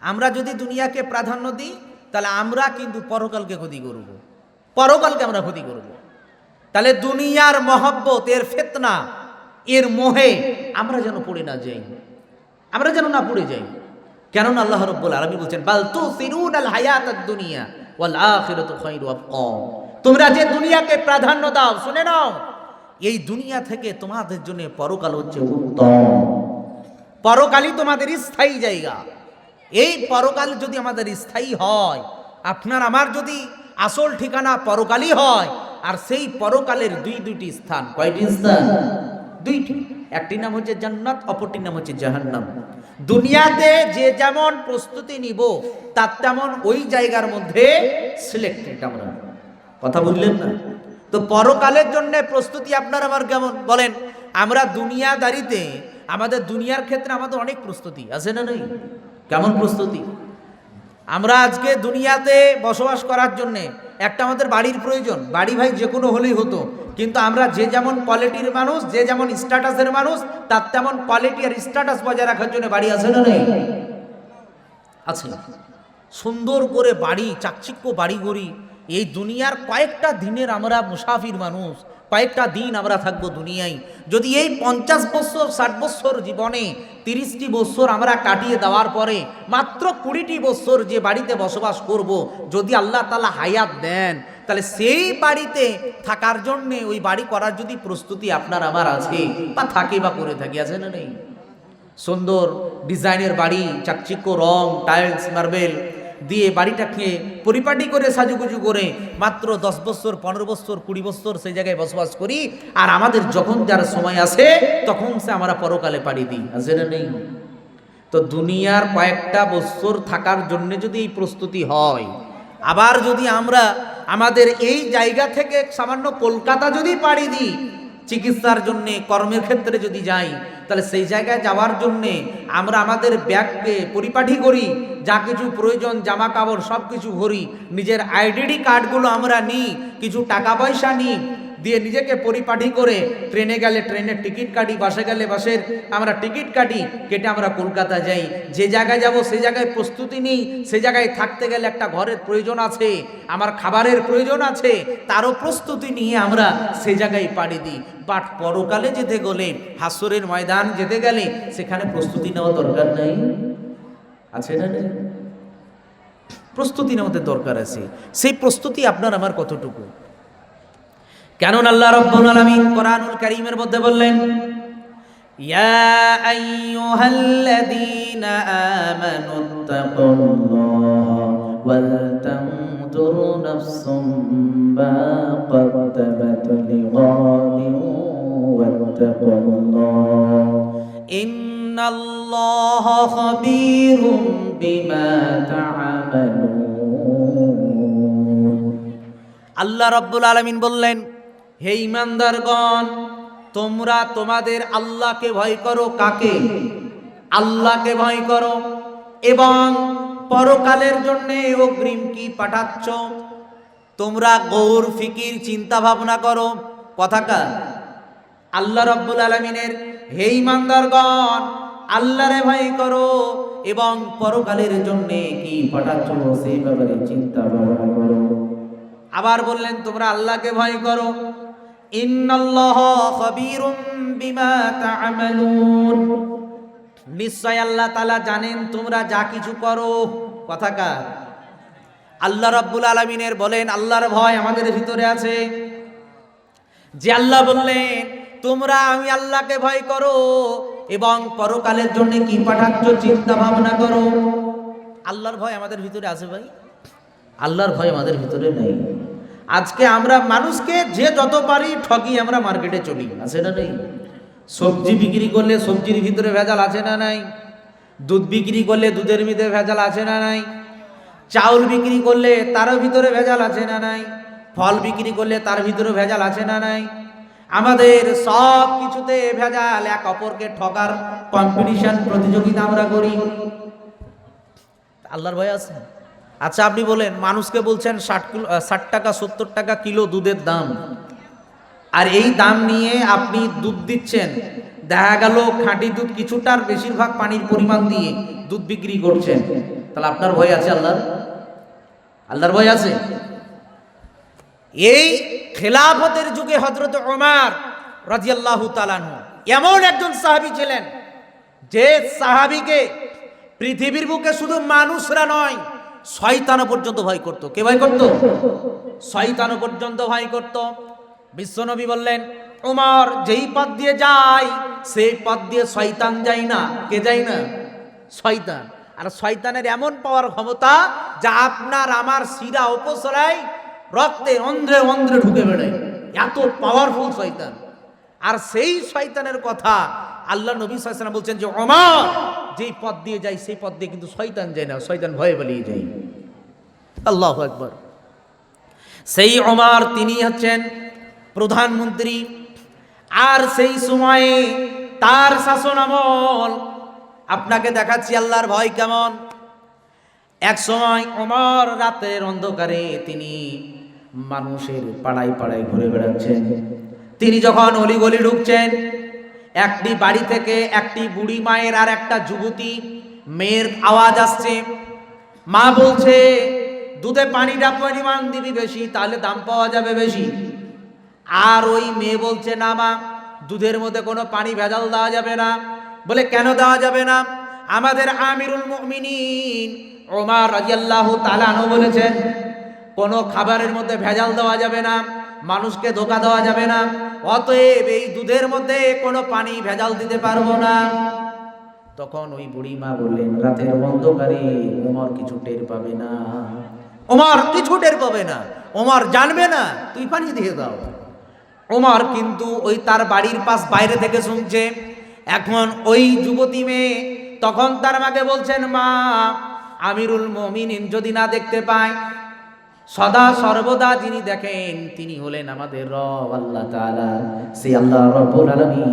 আমরা যদি দুনিয়াকে প্রাধান্য দিই তাহলে আমরা কিন্তু পরকালকে ক্ষতি করব, পরকালকে আমরা ক্ষতি করব। তাহলে দুনিয়ার মহব্বত এর ফিতনা এর মোহে আমরা যেন পড়ে না যাই, আমরা যেন না পড়ে যাই। কেননা আল্লাহ রাব্বুল আলামিন বলছেন বাল তুসিরুনাল হায়াতাদ দুনিয়া ওয়াল আখিরাতু খায়রু আবকা, তোমরা যে দুনিয়াকে প্রাধান্য দাও, শুনে নাও এই দুনিয়া থেকে তোমাদের জন্য পরকাল হচ্ছে উত্তম। পরকালই তোমাদের স্থায়ী জায়গা। এই পরকাল যদি আমাদের স্থায়ী হয়, আপনার আমার যদি আসল ঠিকানা পরকালই হয়, আর সেই পরকালের দুইটি স্থান, কয়টি স্থান? দুইটি। একটি নাম হচ্ছে জান্নাত, অপরটির নাম হচ্ছে জাহান্নাম। দুনিয়াতে যে যেমন প্রস্তুতি নিব তার তেমন ওই জায়গার মধ্যে সিলেক্টেড আমরা। কথা বুঝলেন না? তো পরকালের জন্য প্রস্তুতি আপনার আমার কেমন? বলেন আমরা দুনিয়াদারিতে আমাদের দুনিয়ার ক্ষেত্রে আমাদের অনেক প্রস্তুতি আছে না নেই? কেমন প্রস্তুতি? আমরা আজকে দুনিয়াতে বসবাস করার জন্যে একটা আমাদের বাড়ির প্রয়োজন। বাড়ি ভাই যে কোনো হলেই হতো, কিন্তু আমরা যে যেমন কোয়ালিটির মানুষ, যে যেমন স্ট্যাটাসের মানুষ, তার তেমন কোয়ালিটি আর স্ট্যাটাস বজায় রাখার জন্য বাড়ি আছে না নেই? আছে। সুন্দর করে বাড়ি, চাকচিক্য বাড়ি গড়ি। এই দুনিয়ার কয়েকটা দিনের আমরা মুসাফির মানুষ, কয়েকটা দিন আমরা থাকবো দুনিয়ায়। যদি এই 50 বছর 60 বছর জীবনে 30টি বছর আমরা কাটিয়ে দেওয়ার পরে মাত্র 20টি বছর যে বাড়িতে বসবাস করব, যদি আল্লাহ তাআলা হায়াত দেন, তাহলে সেই বাড়িতে থাকার জন্যে ওই বাড়ি করার যদি প্রস্তুতি আপনার আমার আছে বা থাকে বা করে থাকি, আছে না নেই? সুন্দর ডিজাইনের বাড়ি, চাকচিক্য রং, টাইলস, মার্বেল দিয়ে বাড়িটাকে পরিপাটি করে সাজুগুজু করে মাত্র 10 বছর 15 বছর 20 বছর সেই জায়গায় বসবাস করি, আর আমাদের যখন যার সময় আসে তখন সে আমরা পরকালে পাড়ি দিই, আছে না নেই? তো দুনিয়ার কয়েকটা বছর থাকার জন্য যদি এই প্রস্তুতি হয়, আবার যদি আমরা আমাদের এই জায়গা থেকে সামান্য কলকাতা যদি পাড়ি দিই, চিকিৎসার জন্যে, কর্মের ক্ষেত্রে যদি যাই, তাহলে সেই জায়গায় যাওয়ার জন্যে আমরা আমাদের ব্যাগকে পরিপাটি করি, যা কিছু প্রয়োজন জামা কাপড় সব কিছু ভরি, নিজের আইডেন্টি কার্ডগুলো আমরা নিই, কিছু টাকা পয়সা নিই, দিয়ে নিজেকে পরিপাটি করে ট্রেনে গেলে ট্রেনের টিকিট কাটি, বাসে গেলে বাসের আমরা টিকিট কাটি, কেটে আমরা কলকাতা যাই। যে জায়গায় যাব সেই জায়গায় প্রস্তুতি নিই, সেই জায়গায় থাকতে গেলে একটা ঘরের প্রয়োজন আছে, আমার খাবারের প্রয়োজন আছে, তারও প্রস্তুতি নিয়ে আমরা সেই জায়গায় পাড়ি দিই। বাট পরকালে যেতে গেলে, হাসরের ময়দান যেতে গেলে সেখানে প্রস্তুতি নেওয়া দরকার নাই? আছে না? প্রস্তুতি নেওয়াতে দরকার আছে। সেই প্রস্তুতি আপনার আমার কতটুকু? কেননা আল্লাহ রাব্বুল আলামিন কোরআনুল কারীমের মধ্যে বললেন, ইয়া আইয়ুহাল্লাযীনা আমানুত্তাকুল্লাহা ওয়াল তানজুর নাফসুম মা কদ্দামাত লিগাদিন ওয়াত্তাকুল্লাহ ইন্নাল্লাহা খাবীরুম বিমা তা'মালুন। আল্লাহ রাব্বুল আলামিন বললেন, হে ঈমানদারগণ, তোমরা তোমাদের আল্লাহকে ভয় করো। কাকে? আল্লাহকে ভয় করো, এবং পরকালের জন্য অগ্রিম কি পাঠাচ্ছ তোমরা গৌর ফিকির চিন্তা ভাবনা করো। কথাটা আল্লাহ রাব্বুল আলামিনের, হে ঈমানদারগণ, আল্লাহরে ভয় করো এবং পরকালের জন্য কি পাঠাচ্ছ সেই ব্যাপারে চিন্তা ভাবনা করো। আবার বললেন, তোমরা আল্লাহকে ভয় করো, ইন্নাল্লাহা খাবীরুম বিমা তা'মালুন, নিশ্চয় আল্লাহ তাআলা জানেন তোমরা যা কিছু করো। কথাকার আল্লাহ রাব্বুল আলামিনের বলেন আল্লাহর ভয় আমাদের ভিতরে আছে। যে আল্লাহ বললেন তোমরা আমি আল্লাহকে ভয় করো এবং পরকালের জন্য কি পাঠাচ্ছ চিন্তা ভাবনা করো, আল্লাহর ভয় আমাদের ভিতরে আছে ভাই? আল্লাহর ভয় আমাদের ভিতরে নেই। আজকে আমরা মানুষকে যে যত পারি ঠকি আমরা মার্কেটে চলি, আছে না নেই? সবজি বিক্রি করলে সবজির ভিতরে ভেজাল আছে না নাই? দুধ বিক্রি করলে দুধের ভিতরে ভেজাল আছে না নাই? চাউল বিক্রি করলে তারও ভিতরে ভেজাল আছে না নাই? ফল বিক্রি করলে তার ভিতরে ভেজাল আছে না নাই? আমাদের সব কিছুতে ভেজাল, এক অপরকে ঠকার কম্পিটিশন, প্রতিযোগিতা আমরা করি। আল্লাহর ভয় আছে? আচ্ছা আপনি বলেন, মানুষকে বলছেন 60 টাকা 70 টাকা কিলো দুধের দাম, আর এই দাম নিয়ে আপনি দুধ দিচ্ছেন, দেখা গেল খাঁটি দুধ কিছুটার বেশিরভাগ পানির পরিমাণ দিয়ে দুধ বিক্রি করছেন, তাহলে আপনার ভয় আছে? আল্লাহর ভয় আছে? এই খেলাফতের যুগে হযরত ওমর রাদিয়াল্লাহু তাআলা আনহু এমন একজন সাহাবী ছিলেন, যে সাহাবীকে পৃথিবীর বুকে শুধু মানুষরা নয়, শয়তানও পর্যন্ত ভয় করত। কে ভয় করত? শয়তানও পর্যন্ত ভয় করত। বিশ্বনবী বললেন, ওমর যেই পথ দিয়ে যায় সেই পথ দিয়ে শয়তান যায় না। কে যায় না? শয়তান। আর শয়তানের এমন পাওয়ার ক্ষমতা যা আপনার আমার শিরা উপশলায় রক্তে অন্ধ্রে অন্ধ্রে ঢুকে বেড়ায়, এত পাওয়ারফুল শয়তান। আর সেই শয়তানের কথা আল্লাহ নবী সাল্লাল্লাহু আলাইহি ওয়াসাল্লাম বলছেন যে ওমর যেই পথ দিয়ে যায় সেই পথ দিয়ে কিন্তু শয়তান যায় না, শয়তান ভয়ে পালিয়ে যায়। আল্লাহু আকবার। সেই ওমর তিনি হচ্ছেন প্রধানমন্ত্রী, আর সেই সময়ে তার শাসন আমল আপনাকে দেখাচ্ছি আল্লাহর ভয় কেমন। এক সময় ওমর রাতের অন্ধকারে তিনি মানুষের পাড়ায় পাড়ায় ঘুরে বেড়াচ্ছেন। তিনি যখন অলিগলি ঢুকছেন, একটি বাড়ি থেকে একটি বুড়ি মায়ের আর একটা যুবতী মেয়ের আওয়াজ আসছে। মা বলছে, দুধে পানিটা পরিমাণ দিবি বেশি, তাহলে দাম পাওয়া যাবে বেশি। আর ওই মেয়ে বলছে, না মা, দুধের মধ্যে কোনো পানি ভেজাল দেওয়া যাবে না। বলে, কেন দেওয়া যাবে না? আমাদের আমিরুল মুমিনিন ওমর রাদিয়াল্লাহু তাআলা আনহু বলেছেন, কোনো খাবারের মধ্যে ভেজাল দেওয়া যাবে না, মানুষকে ধোঁকা দেওয়া যাবে না, অতএব এই দুধের মধ্যে কোনো পানি ভেজাল দিতে পারবো না। তখন ওই বুড়ি মা বললেন, রাতের অন্ধকারে ওমর কিছু টের পাবে না, ওমর কিছু টের পাবে না, ওমর জানবে না, তুই পানি দিয়ে দাও। ওমর কিন্তু ওই তার বাড়ির পাশ বাইরে থেকে শুনছে। এখন ওই যুবতী মেয়ে তখন তার মাকে বলছেন, মা, আমিরুল মুমিনিন যদি না দেখতে পায়, সদা সর্বদা যিনি দেখেন তিনি হলেন আমাদের রব আল্লাহ তাআলা। সেই আল্লাহ রব্বুল আলামিন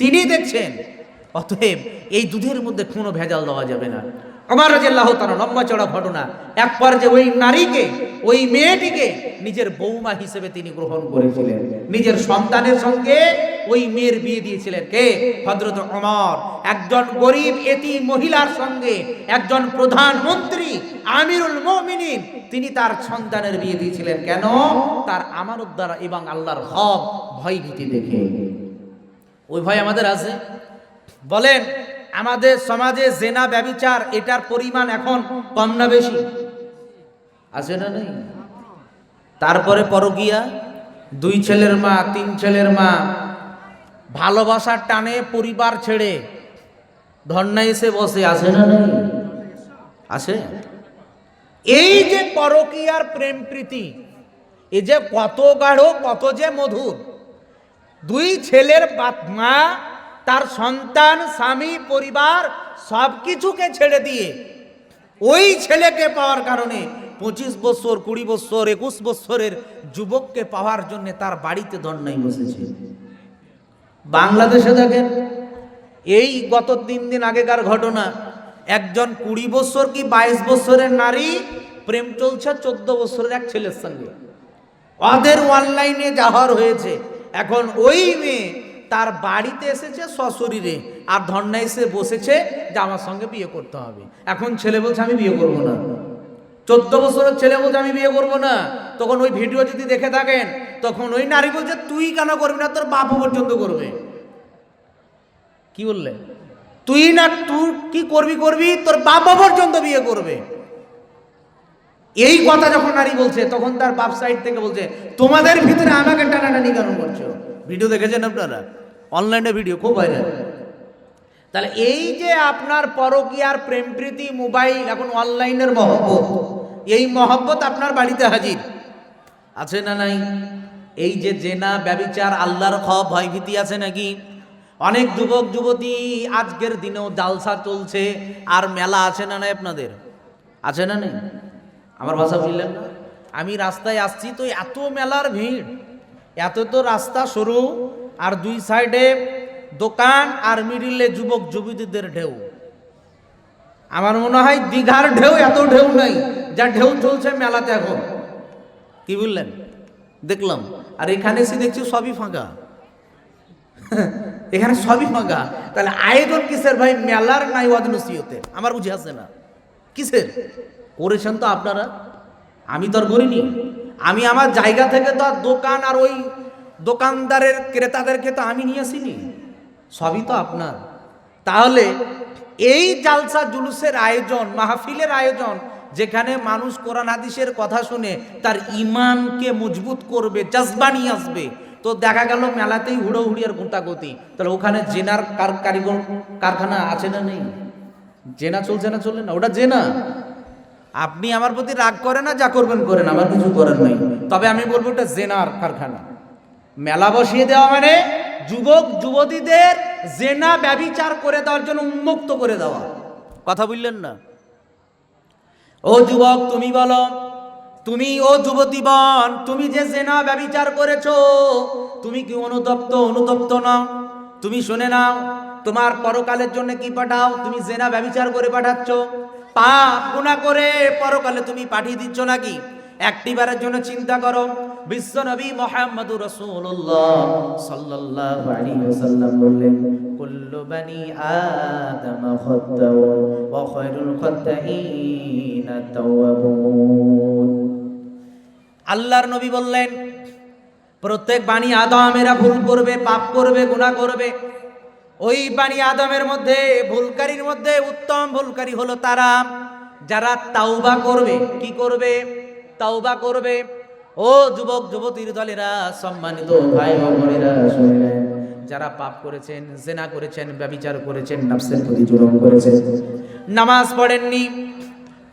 তিনি দেখছেন। অতএব এই দুধের মধ্যে কোনো ভেজাল দেওয়া যাবে না। ওমর রাদিয়াল্লাহু তাআলা লম্বা চড়া ঘটনা, এক পর্যায়ে ওই নারীকে, ওই মেয়েটিকে নিজের বৌমা হিসেবে তিনি গ্রহণ করেছিলেন। নিজের সন্তানের সঙ্গে ওই মেয়ের বিয়ে দিয়েছিলেন কে? হযরত ওমর। একজন গরীব এতিম মহিলার সঙ্গে একজন প্রধানমন্ত্রী আমিরুল মুমিনিন তিনি তার সন্তানের বিয়ে দিয়েছিলেন। কেন? তার আমানত দ্বারা এবং আল্লাহর হক ভয় ভীতি দেখে। ওই ভয় আমাদের আছে? বলেন, আমাদের সমাজে জেনা ব্যভিচার এটার পরিমাণ এখন কম না বেশি? আছে না নেই? তারপরে পরকীয়া, 2 ছেলের মা 3 ছেলের মা, ভালোবাসার টানে পরিবার ছেড়ে ধর্নায় এসে বসে, আছে না নেই? আছে। এই যে পরকীয়ার প্রেম প্রীতি, এই যে কত গাঢ়, কত যে মধুর। 2 ছেলের মা তার সন্তান, স্বামী, পরিবার সবকিছুকে ছেড়ে দিয়ে ওই ছেলেকে পাওয়ার কারণে 25 বছর, 20 বছর, 21 বছরের যুবককে পাওয়ার জন্য তার বাড়িতে ধর্নায় বসেছে। বাংলাদেশে দেখেন, এই গত 3 দিন আগেকার ঘটনা, একজন 20 বছর কি 22 বছরের নারী প্রেম চলছে 14 বছরের এক ছেলের সঙ্গে। ওদের অনলাইনে জাহার হয়েছে। এখন ওই মেয়ে তার বাড়িতে এসেছে সশরীরে, আর ধর্নায় এসে বসেছে যে আমার সঙ্গে বিয়ে করতে হবে। এখন ছেলে বলছে আমি বিয়ে করব না। 14 বছরের ছেলে বলছে আমি বিয়ে করব না। তখন ওই ভিডিও যদি দেখে থাকেন, তখন ওই নারী বলছে তুই কেন করবি না, তোর বাপ পর্যন্ত করবে। কি বললে? তুই না, তুই কি করবি, তোর বাপ পর্যন্ত বিয়ে করবে। এই কথা যখন নারী বলছে, তখন তার বাপ সাইড থেকে বলছে তোমাদের ভিতরে আমাকে টানাটানি কেন করছো? ভিডিও দেখেছেন আপনারা? অনলাইনে ভিডিও খুব ভাইরাল। তাহলে এই যে আপনার পরকীয়ার প্রেম প্রীতি, মোবাইল, এখন অনলাইনের মহব্বত, এই মহব্বত আপনার বাড়িতে হাজির আছে না নাই? এই যে জেনা, ব্যভিচার, আল্লাহর খওফ, ভয়ভীতি আছে নাকি? অনেক যুবক যুবতী আজকের দিনেও জালসা চলছে, আর মেলা আছে না নাই আপনাদের? আছে না নেই? আমার ভাষা বুঝলেন না? আমি রাস্তায় আসছি তো এত মেলার ভিড়, এত তো রাস্তা সরু, আর 2 সাইডে দোকান, আর মিডিলে যুবক যুবতীদের ঢেউ। আমার মনে হয় দীঘার ঢেউ এত ঢেউ নাই যা ঢেউ চলছে মেলাতে এখন। কি বললেন? দেখলাম। আর এখানে এসে দেখছি সবই ফাঁকা। এখানে সবই ফাঁকা। তাহলে আয়োজন কিসের ভাই? মেলার নাই ওয়াজ নসিহতের? আমার বুঝে আসে না কিসের করেছেন তো আপনারা। আমি তো আর করিনি। আমি আমার জায়গা থেকে তো আর দোকান আর ওই দোকানদারের ক্রেতাদেরকে তো আমি নিয়ে আসিনি, সবই তো আপনার। তাহলে এই জালসা জুলুসের আয়োজন, মাহফিলের আয়োজন, যেখানে মানুষ কোরআন হাদিসের কথা শুনে তার ইমানকে মজবুত করবে, জজবা নিয়ে আসবে, তো দেখা গেল মেলাতেই হুড়োহুড়ি আর গোঁতাগতি। তাহলে ওখানে জেনার কারিগর কারখানা আছে না নেই? জেনা চলছে না, চললে না? ওটা জেনা। আপনি আমার প্রতি রাগ করেন না, যা করবেন করেন, আমার কিছু করার নাই। তবে আমি বলবো এটা জেনার কারখানা। মেলা বসিয়ে দেওয়া মানে যুবক যুবতীদের জেনা ব্যভিচার করে দেওয়ার জন্য উন্মুক্ত করে দেওয়া। কথা বললেন না? ও যুবক তুমি বলো, তুমি, ও যুবতী বোন, তুমি যে জেনা ব্যভিচার করেছো, তুমি কি অনুতপ্ত নাও? তুমি শুনে নাও, তোমার পরকালের জন্য কি পাঠাও? তুমি জেনা ব্যভিচার করে পাঠাচ্ছ, পাপ গুনাহ করে পরকালে তুমি পাঠিয়ে দিচ্ছ নাকি? একটিবারের জন্য চিন্তা করো। বিশ্ব নবী মুহাম্মদুর রাসূলুল্লাহ সাল্লাল্লাহু আলাইহি ওয়াসাল্লাম বললেন, কুল্লু বানি আদম খাত্তাউন ওয়া খায়রুল খাত্তাইনা তাওয়াবুন। আল্লাহর নবী বললেন, প্রত্যেক বানি আদমেরা ভুল করবে, পাপ করবে, গুনাহ করবে। ওই বানি আদমের মধ্যে, ভুলকারীর মধ্যে উত্তম ভুলকারী হলো তারা যারা তাওবা করবে। কি করবে? তাওবা করবে। ও যুবক যুবতীর দলেরা, সম্মানিত ভাই ও বোনেরা, শুনলেন, যারা পাপ করেছেন, জেনা করেছেন, ব্যভিচার করেছেন, নফসের প্রতি জুলুম করেছেন, নামাজ পড়েননি,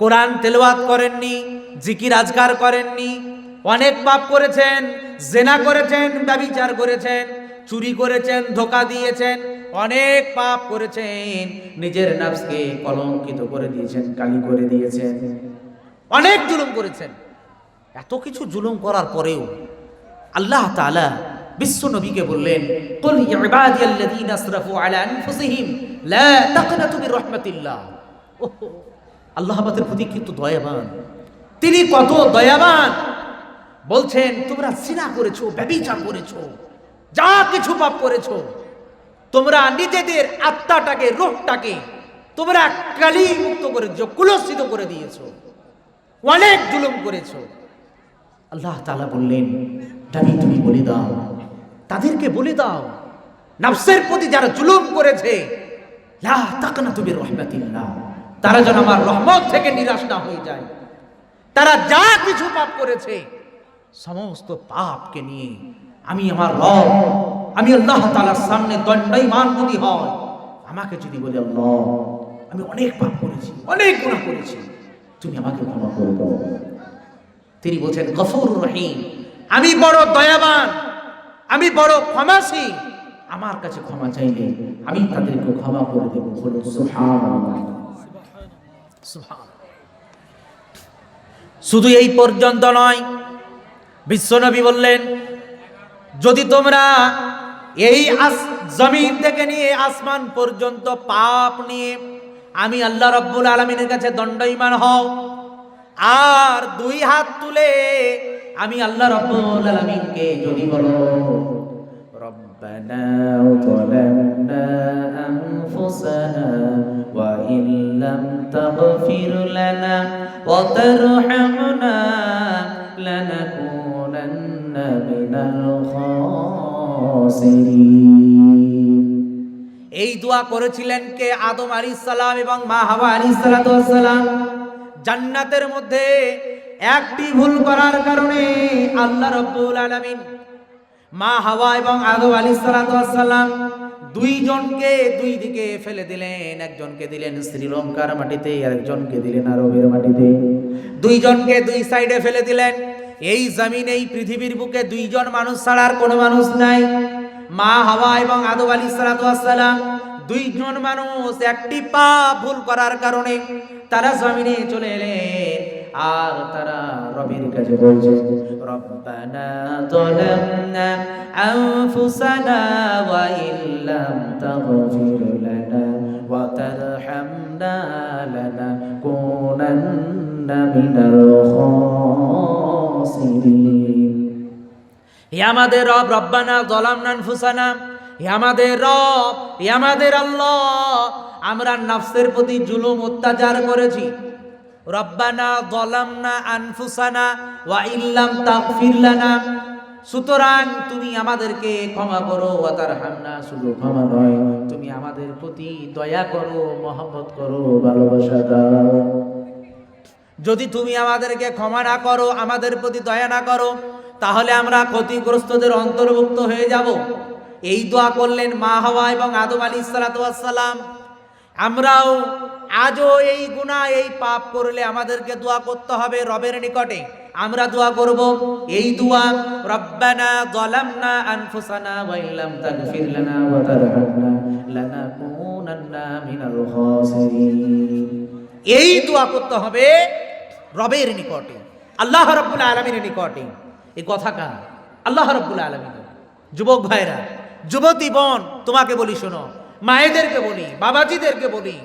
কোরআন তেলাওয়াত করেননি, জিকির আজকার করেননি, অনেক পাপ করেছেন, জেনা করেছেন, ব্যভিচার করেছেন, চুরি করেছেন, ধোঁকা দিয়েছেন, অনেক পাপ করেছেন, নিজের নফসকে কলঙ্কিত করে দিয়েছেন, কালি করে দিয়েছেন। অনেক জুলুম করেছেন। এত কিছু জুলুম করার পরেও আল্লাহ তাআলা বিশ্ব নবীকে বললেন, কুল ইয়া ইবাদিয়াল্লাযীনা আসরাফু আলা আনফুসিহিম লা তাকনাতু মির রাহমাতিল্লাহ। ওহো, আল্লাহ আমাদের প্রতি কিন্তু দয়াবান। তিনি কত দয়াবান। বলছেন, তোমরা জিনা করেছো, ব্যভিচার করেছো, যা কিছু পাপ করেছো, তোমরা নিজেদের আত্মাটাকে, রূহটাকে তোমরা কালিমুক্ত করে দিয়েছো, কুলসিত করে দিয়েছো, অনেক জুলুম করেছো। আল্লাহ তাআলা বললেন, নবী তুমি বলে দাও, তাদেরকে বলে দাও, নফসের প্রতি যারা জুলুম করেছে, লা তাকনাতু মির রাহমাতিল্লাহ, তারা যেন আমার রহমত থেকে নিরাশ না হয়ে যায়। তারা যা কিছু পাপ করেছে, সমস্ত পাপকে নিয়ে আমি আমার রব, আমি আল্লাহ তাআলার সামনে দণ্ডায়মান যদি হয়, আমাকে যদি বলে, আল্লাহ আমি অনেক পাপ করেছি, অনেক গুনাহ করেছি, তুমি আমাকে ক্ষমা করে দাও, তিনি বলছেন গফুরুর রহিম, আমি বড় দয়াবান, আমি বড় ক্ষমাশীল, আমার কাছে ক্ষমা চাইলে আমি তাদেরকে ক্ষমা করে দেব। বলুন সুবহানাল্লাহ। সুবহানাল্লাহ। শুধু এই পর্যন্ত নয়, বিশ্বনবী বললেন, যদি তোমরা এই জমিন থেকে নিয়ে আসমান পর্যন্ত পাপ নিয়ে আমি আল্লাহ রাব্বুল আলামিনের কাছে দণ্ডায়মান হও, আর দুই হাত তুলে আমি আল্লাহ রাব্বুল আলামিনকে যদি বলো, রব্বানা যালামনা আনফুসানা ওয়া ইল্লাম তাগফির লানা ওয়া তারহামনা লানাকুনান্না মিনাল খাসিরিন। এই দোয়া করেছিলেন কে? আদম আলাইহিস সালাম এবং মা হাওয়া আলাইহিস সালাম। জান্নাতের মধ্যে একটি ভুল করার কারণে আল্লাহ রাব্বুল আলামিন মা হাওয়া এবং আদম আলাইহিস সালাম দুইজনকে দুই দিকে ফেলে দিলেন। একজনকে দিলেন শ্রীলঙ্কার মাটিতে, আর একজনকে দিলেন আরবের মাটিতে। দুইজনকে দুই সাইডে ফেলে দিলেন। এই জমিনে, এই পৃথিবীর বুকে দুইজন মানুষ ছাড়া আর কোনো মানুষ নাই। মা হাওয়া এবং আদম আলাইহিস সালাম দুইজন মানুষ একটি পাপ ভুল করার কারণে তারা জমিনে চলে এলেন, আর তারা রবের কাছে বলছে, রব্বানা যালামনা আনফুসানা ওয়া ইল্লাম তাগফির লানা ওয়া তারহামনা লানাকুনান্না মিনাল খাসিরিন। হে আমাদের রব, রব্বানা যালামনা আনফুসানা, হে আমাদের রব, হে আমাদের আল্লাহ, আমরা নফসের প্রতি জুলুম অত্যাচার করেছি। রব্বানা যালামনা আনফুসানা ওয়া ইল্লাম তাগফির লানা, সুতরাং তুমি আমাদেরকে ক্ষমা করো, ওয়া তারহামনা, শুধু ক্ষমা নয়, তুমি আমাদের প্রতি দয়া করো, মহব্বত করো, ভালোবাসা দাও। যদি তুমি আমাদেরকে ক্ষমা না করো, আমাদের প্রতি দয়া না করো, তাহলে আমরা ক্ষতিগ্রস্তদের অন্তর্ভুক্ত হয়ে যাব। এই দোয়া করলেন মা হাওয়া এবং আদম আলাইহিস সালাম। আমরাও আজও এই গুনাহ, এই পাপ করলে আমাদেরকে দোয়া করতে হবে রবের নিকটে। আমরা দোয়া করব এই দোয়া, রব্বানা যালামনা আনফুসানা ওয়া ইল্লাম তাগফির লানা ওয়া তারহামনা লানাকুনান্না মিনাল খাসিরিন। এই দোয়া করতে হবে রবের নিকটে, আল্লাহ রাব্বুল আলামিনের নিকটে। এই কথা কার? আল্লাহ রাব্বুল আলামিনের। যুবক ভাইরা, যুবতী বোন, তোমাকে বলি শোনো, মায়েদেরকে বলি, বাবাজিদেরকে বলি,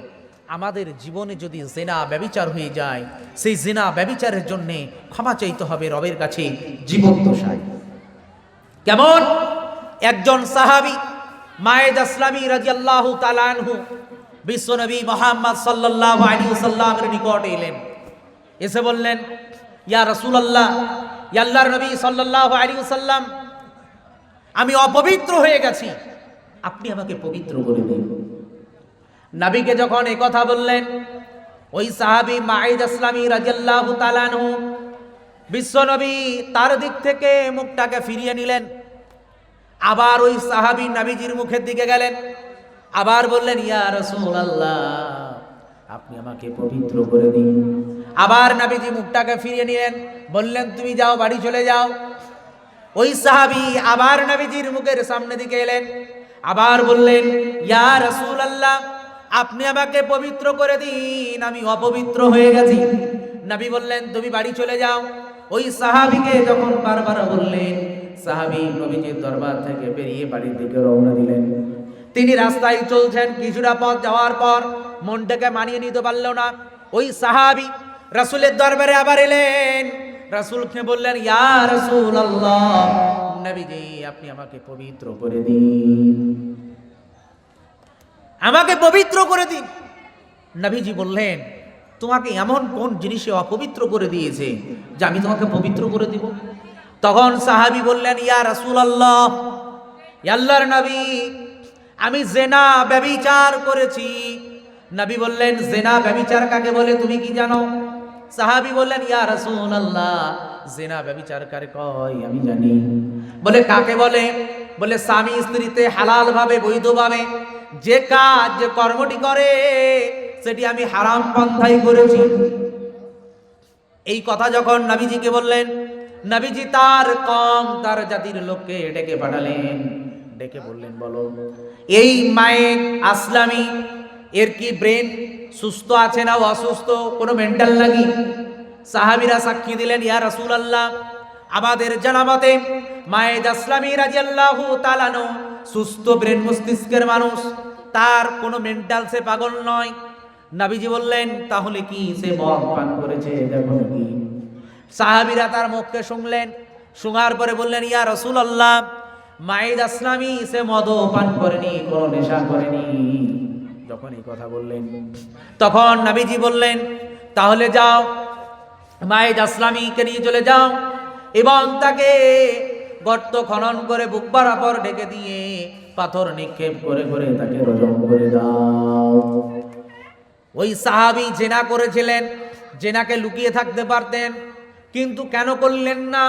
আমাদের জীবনে যদি জিনা ব্যভিচার হয়ে যায়, সেই জিনা ব্যভিচারের জন্য ক্ষমা চাইতে হবে রবের কাছে জীবন্ত সাই। কেমন? একজন সাহাবী মায়েদ আসলামী রাদিয়াল্লাহু তাআলা আনহু বিশ্বনবী মুহাম্মদ সাল্লাল্লাহু আলাইহি ওয়াসাল্লামের নিকটে এলেন। এসে বললেন, ইয়া রাসূলুল্লাহ, ইয়া আল্লাহর নবী সাল্লাল্লাহু আলাইহি ওয়াসাল্লাম, আমি অপবিত্র হয়ে গেছি, আপনি আমাকে পবিত্র করে দিন। নবীকে যখন এই কথা বললেন, ওই সাহাবী মাইদ আসলামী রাদিয়াল্লাহু তাআলা আনহু বিশ্বনবী তার দিক থেকে মুখটাকে ফিরিয়ে নিলেন। আবার ওই সাহাবী নবীজির মুখের দিকে গেলেন, আবার বললেন, ইয়া রাসূলুল্লাহ, আপনি আমাকে পবিত্র করে দিন। আবার নবীজি মুখটাকে ফিরিয়ে নিলেন, বললেন, তুমি যাও, বাড়ি চলে যাও। ওই সাহাবী আবার নবীজির মুখের সামনে দিকে এলেন, আবার বললেন, ইয়া রাসূলুল্লাহ, আপনি আমাকে পবিত্র করে দিন, আমি অপবিত্র হয়ে গেছি। নবী বললেন তুমি বাড়ি চলে যাও। ওই সাহাবীকে যখন বারবার বললেন, সাহাবী নবীজির দরবার থেকে বেরিয়ে বাড়ির দিকে রওনা দিলেন। তিনি রাস্তায় চলছেন, কিছুটা পথ যাওয়ার পর মনটাকে মানিয়ে নিতে পারল না। ওই সাহাবী রাসূলের দরবারে আবার এলেন, রাসূলকে বললেন, ইয়া রাসূলুল্লাহ, নবীজি আপনি আমাকে পবিত্র করে দিন, আমাকে পবিত্র করে দিন। নবীজি বললেন, তোমাকে এমন কোন জিনিসে অপবিত্র করে দিয়েছে যে আমি তোমাকে পবিত্র করে দিব? তখন সাহাবী বললেন, ইয়া রাসূলুল্লাহ, আল্লাহর নবী, আমি জেনা ব্যভিচার করেছি। নবী বললেন, জেনা ব্যভিচার কাকে বলে তুমি কি জানো? সাহাবী বললেন, ইয়া রাসূলুল্লাহ, জেনা ব্যভিচার কারে কয় আমি জানি। বলে কাকে বলে? বলে স্বামী স্ত্রীতে হালাল ভাবে বৈধভাবে যে কাজ যে কর্মটি করে সেটি আমি হারাম পন্থায় করেছি। এই কথা যখন নবীজিকে বললেন, নবীজি তার কম তার জাতির লোককে ডেকে পাঠালেন, ডেকে বললেন, বলো এই মায়ের আসলামি এর কি ব্রেন সুস্থ আছে না অসুস্থ, কোনো মেন্টাল নাকি? সাহাবীরা সাক্ষী দিলেন, ইয়া রাসূলুল্লাহ, আমাদের জানামতে মায়েদ আসলামী রাদিয়াল্লাহু তাআলা আনহু সুস্থ ব্রেন মস্তিষ্কের মানুষ, তার কোনো মেন্টাল সে পাগল নয়। নবীজি বললেন, তাহলে কি সে মদ পান করেছে দেখো কি? সাহাবীরা তার মুখকে শুনলেন, শোনার পরে বললেন, ইয়া রাসূলুল্লাহ, মায়েদ আসলামী সে মদও পান করেনি, কোনো নেশা করেনি। যখন এই কথা বললেন তখন নবীজি বললেন, তাহলে যাও মায়েদ আসলামীকে নিয়ে চলে যাও এবং তাকে গর্ত খনন করে বুক বরাবর ঢেকে দিয়ে পাথর নিক্ষেপ করে করে তাকে রজম করে দাও। ওই সাহাবী জেনা করেছিলেন, জেনাকে লুকিয়ে থাকতে পারতেন, কিন্তু কেন করলেন না?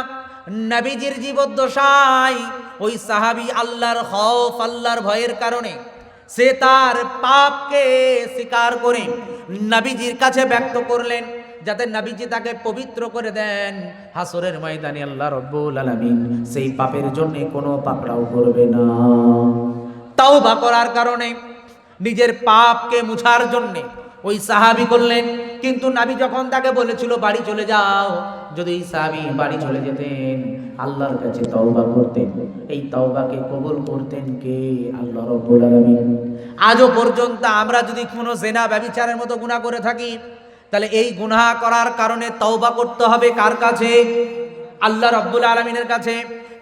নবীজির জীবদ্দশায় ওই সাহাবী আল্লাহর খৌফ, আল্লাহর ভয়ের কারণে সে তার পাপকে স্বীকার করে নবীজির কাছে ব্যক্ত করলেন, যাতে নবীজি তাকে পবিত্র করে দেন। হাসরের ময়দানে আল্লাহ রাব্বুল আলামিন সেই পাপের জন্য কোনো পাকড়াও করবে না। তাওবা করার কারণে নিজের পাপকে মুছার জন্য ওই সাহাবী করলেন। কিন্তু নবী যখন তাকে বলেছিল বাড়ি চলে যাও, যদি এই সাহাবী বাড়ি চলে যেতেন, আল্লাহর কাছে তওবা করতেন, এই তওবাকে কবুল করতেন কে? আল্লাহ রাব্বুল আলামিন। আজও পর্যন্ত আমরা যদি কোনো জেনা ব্যভিচারের মতো গুনাহ করে থাকি, তাহলে এই গুনাহ করার কারণে তওবা করতে হবে কার কাছে? আল্লাহ রাব্বুল আলামিনের কাছে।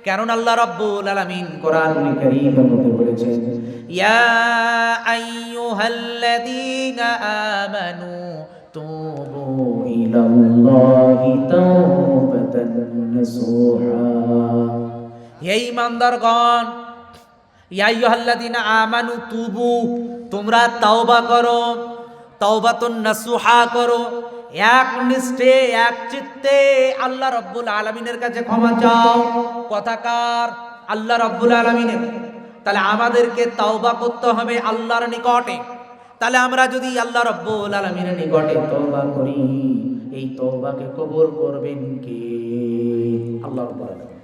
কারণ আল্লাহ রাব্বুল আলামিন কোরআনুল কারীমের মধ্যে বলেছেন, ইয়া আইয়ুহাল্লাযীনা আমানু তুবু ইলাল্লাহি তাওবাতান নাসুহা। হে ঈমানদারগণ, ইয়া আইয়ুহাল্লাযীনা আমানু তুবু, তোমরা তওবা করো, তাওবাতুন নাসুহা করো, এক নিষ্ঠে এক চিত্তে আল্লাহ রাব্বুল আলামিনের কাছে ক্ষমা চাও। কথাকার আল্লাহ রাব্বুল আলামিনের। তাহলে আমাদেরকে তওবা করতে হবে আল্লাহর নিকটে। তাহলে আমরা যদি আল্লাহ রাব্বুল আলামিনের নিকটে তওবা করি, এই তওবাকে কবুল করবেন কে? আল্লাহ রাব্বুল আলামিন।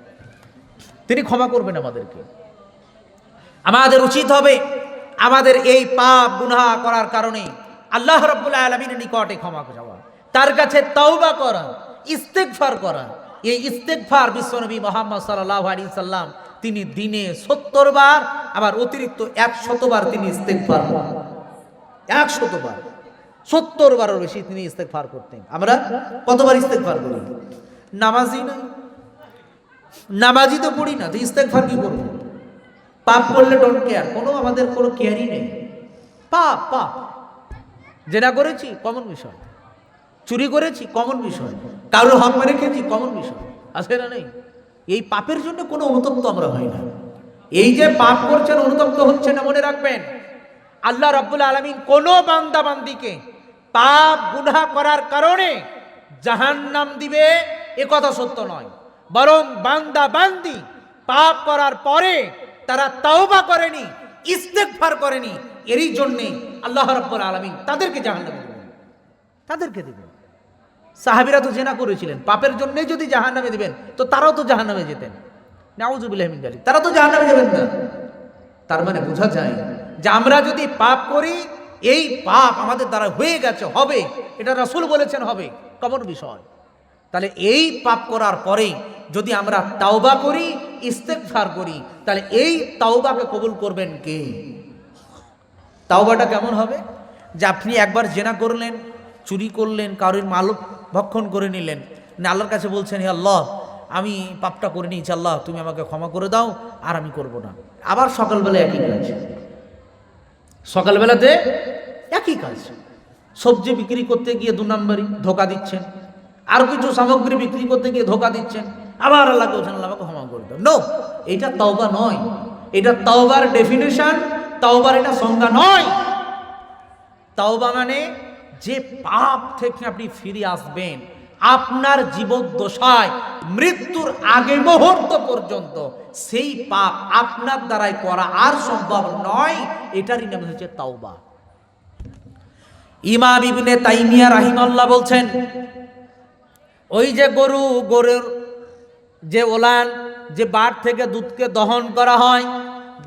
তিনি ক্ষমা করবেন আমাদেরকে। আমাদের উচিত হবে আমাদের এই পাপ গুনাহ করার কারণে আল্লাহ রাব্বুল আলামিনের নিকটে ক্ষমা চাওয়া, তার কাছে তওবা করা, ইস্তেগফার করা। এই ইস্তেগফার বিশ্বনবী মুহাম্মদ সাল্লাল্লাহু আলাইহি সাল্লাম তিনি দিনে 70 বার, আবার অতিরিক্ত 100 বার তিনি ইস্তেগফার করেন। 100 বার, 70 বারের বেশি তিনি ইস্তেগফার করতেন। আমরা কতবার ইস্তেগফার করি? নামাজি না, নামাজি তো পড়ি না, তো ইস্তেগফার কি করব? পাপ করলে ডোন্ট কেয়ার, কোনো আমাদের কোনো কেয়ারই নেই। পাপ পাপ, জেনা করেছি কমন বিষয়, চুরি করেছি কমন বিষয়, কারোর হক মেরে খেয়েছি কমন বিষয়, আছে না নেই? এই পাপের জন্য কোনো অনুতপ্ত আমরা হই না। এই যে পাপ করছেন অনুতপ্ত হচ্ছে না, মনে রাখবেন আল্লাহ রাব্বুল আলামিন কোনো বান্দা বান্দিকে পাপ গুনাহ করার কারণে জাহান্নাম দিবে এ কথা সত্য নয়, বরং বান্দা বান্দি পাপ করার পরে তারা তাওবা করেনি, ইস্তেগফার করেনি, এরই জন্য আল্লাহ রাব্বুল আলামিন তাদেরকে জাহান্নামে দিবেন, তাদেরকে দিবেন। সাহাবীরা তো জেনা করেছিলেন, পাপের জন্যই যদি জাহান্নামে দিবেন তো তারাও তো জাহান্নামে যেতেন। নাউযুবিল্লাহি মিন যালিক, তারা তো জাহান্নামে যাবেন না। তার মানে বোঝা যায় যে আমরা যদি পাপ করি, এই পাপ আমাদের দ্বারা হয়ে গেছে, হবে, এটা রাসূল বলেছেন হবে, কমন বিষয়। তাহলে এই পাপ করার পরে যদি আমরা তাওবা করি, ইস্তেগফার করি, তাহলে এই তাওবাকে কবুল করবেন কে? তাওবাটা কেমন হবে? যে আপনি একবার জেনা করলেন, চুরি করলেন, কারোর মাল ভক্ষণ করে নিলেন, আল্লাহর কাছে বলছেন, হে আল্লাহ, আমি পাপটা করে নিয়েছি, আল্লাহ তুমি আমাকে ক্ষমা করে দাও, আর আমি করব না। আবার সকালবেলা একই কাজ, সকালবেলাতে একই কাজ, সবজি বিক্রি করতে গিয়ে 2 নম্বরই ধোকা দিচ্ছেন, আর কিছু সামগ্রী বিক্রি করতে গিয়ে ধোকা দিচ্ছেন, আবার আল্লাহকে বলছেন আল্লাহ আমাকে ক্ষমা করে দাও। নো, এটা তাওবা নয়, এটা তাওবার ডেফিনেশন, তাওবার এটা সংজ্ঞা নয়। তাওবা মানে যে পাপ থেকে আপনি ফিরে আসবেন, আপনার জীবদ্দশায় মৃত্যুর আগে মুহূর্ত পর্যন্ত সেই পাপ আপনার দ্বারাই করা আর সম্ভব নয়, এটারই নাম হচ্ছে তাওবা। ইমাম ইবনে তাইমিয়া রাহিমাহুল্লাহ বলছেন, ওই যে গরুর যে ওলান, যে বাট থেকে দুধকে দহন করা হয়,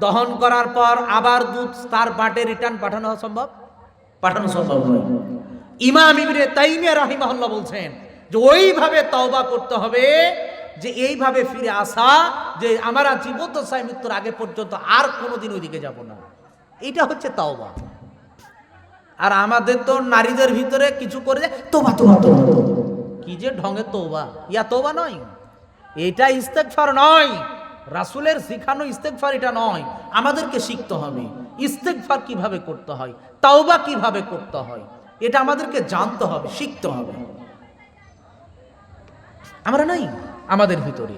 দহন করার পর আবার দুধ তার বাটে রিটার্ন পাঠানো সম্ভব? পাঠানো সম্ভব নয়। ইমাম ইবনে তাইমিয়া রাহিমাহুল্লাহ বলছেন যে ওইভাবে তওবা করতে হবে, যে এইভাবে ফিরে আসা, যে আমরা জীবদ্দশায় মৃত্যুর আগে পর্যন্ত আর কোনোদিন ওইদিকে যাব না। এটা হচ্ছে তওবা। আর আমাদের তো নারীদের ভিতরে কিছু করে তোবা তোবা তোবা, কি যে ঢঙের তওবা, ইয়া তওবা নয়, এটা ইস্তেগফার নয়, রাসূলের শিখানো ইস্তেগফার এটা নয়। আমাদেরকে শিখতে হবে ইস্তেগফার কিভাবে করতে হয়, তাওবা কিভাবে করতে হয়, এটা আমাদেরকে জানতে হবে, শিখতে হবে। আমরা নাই আমাদের ভিতরে।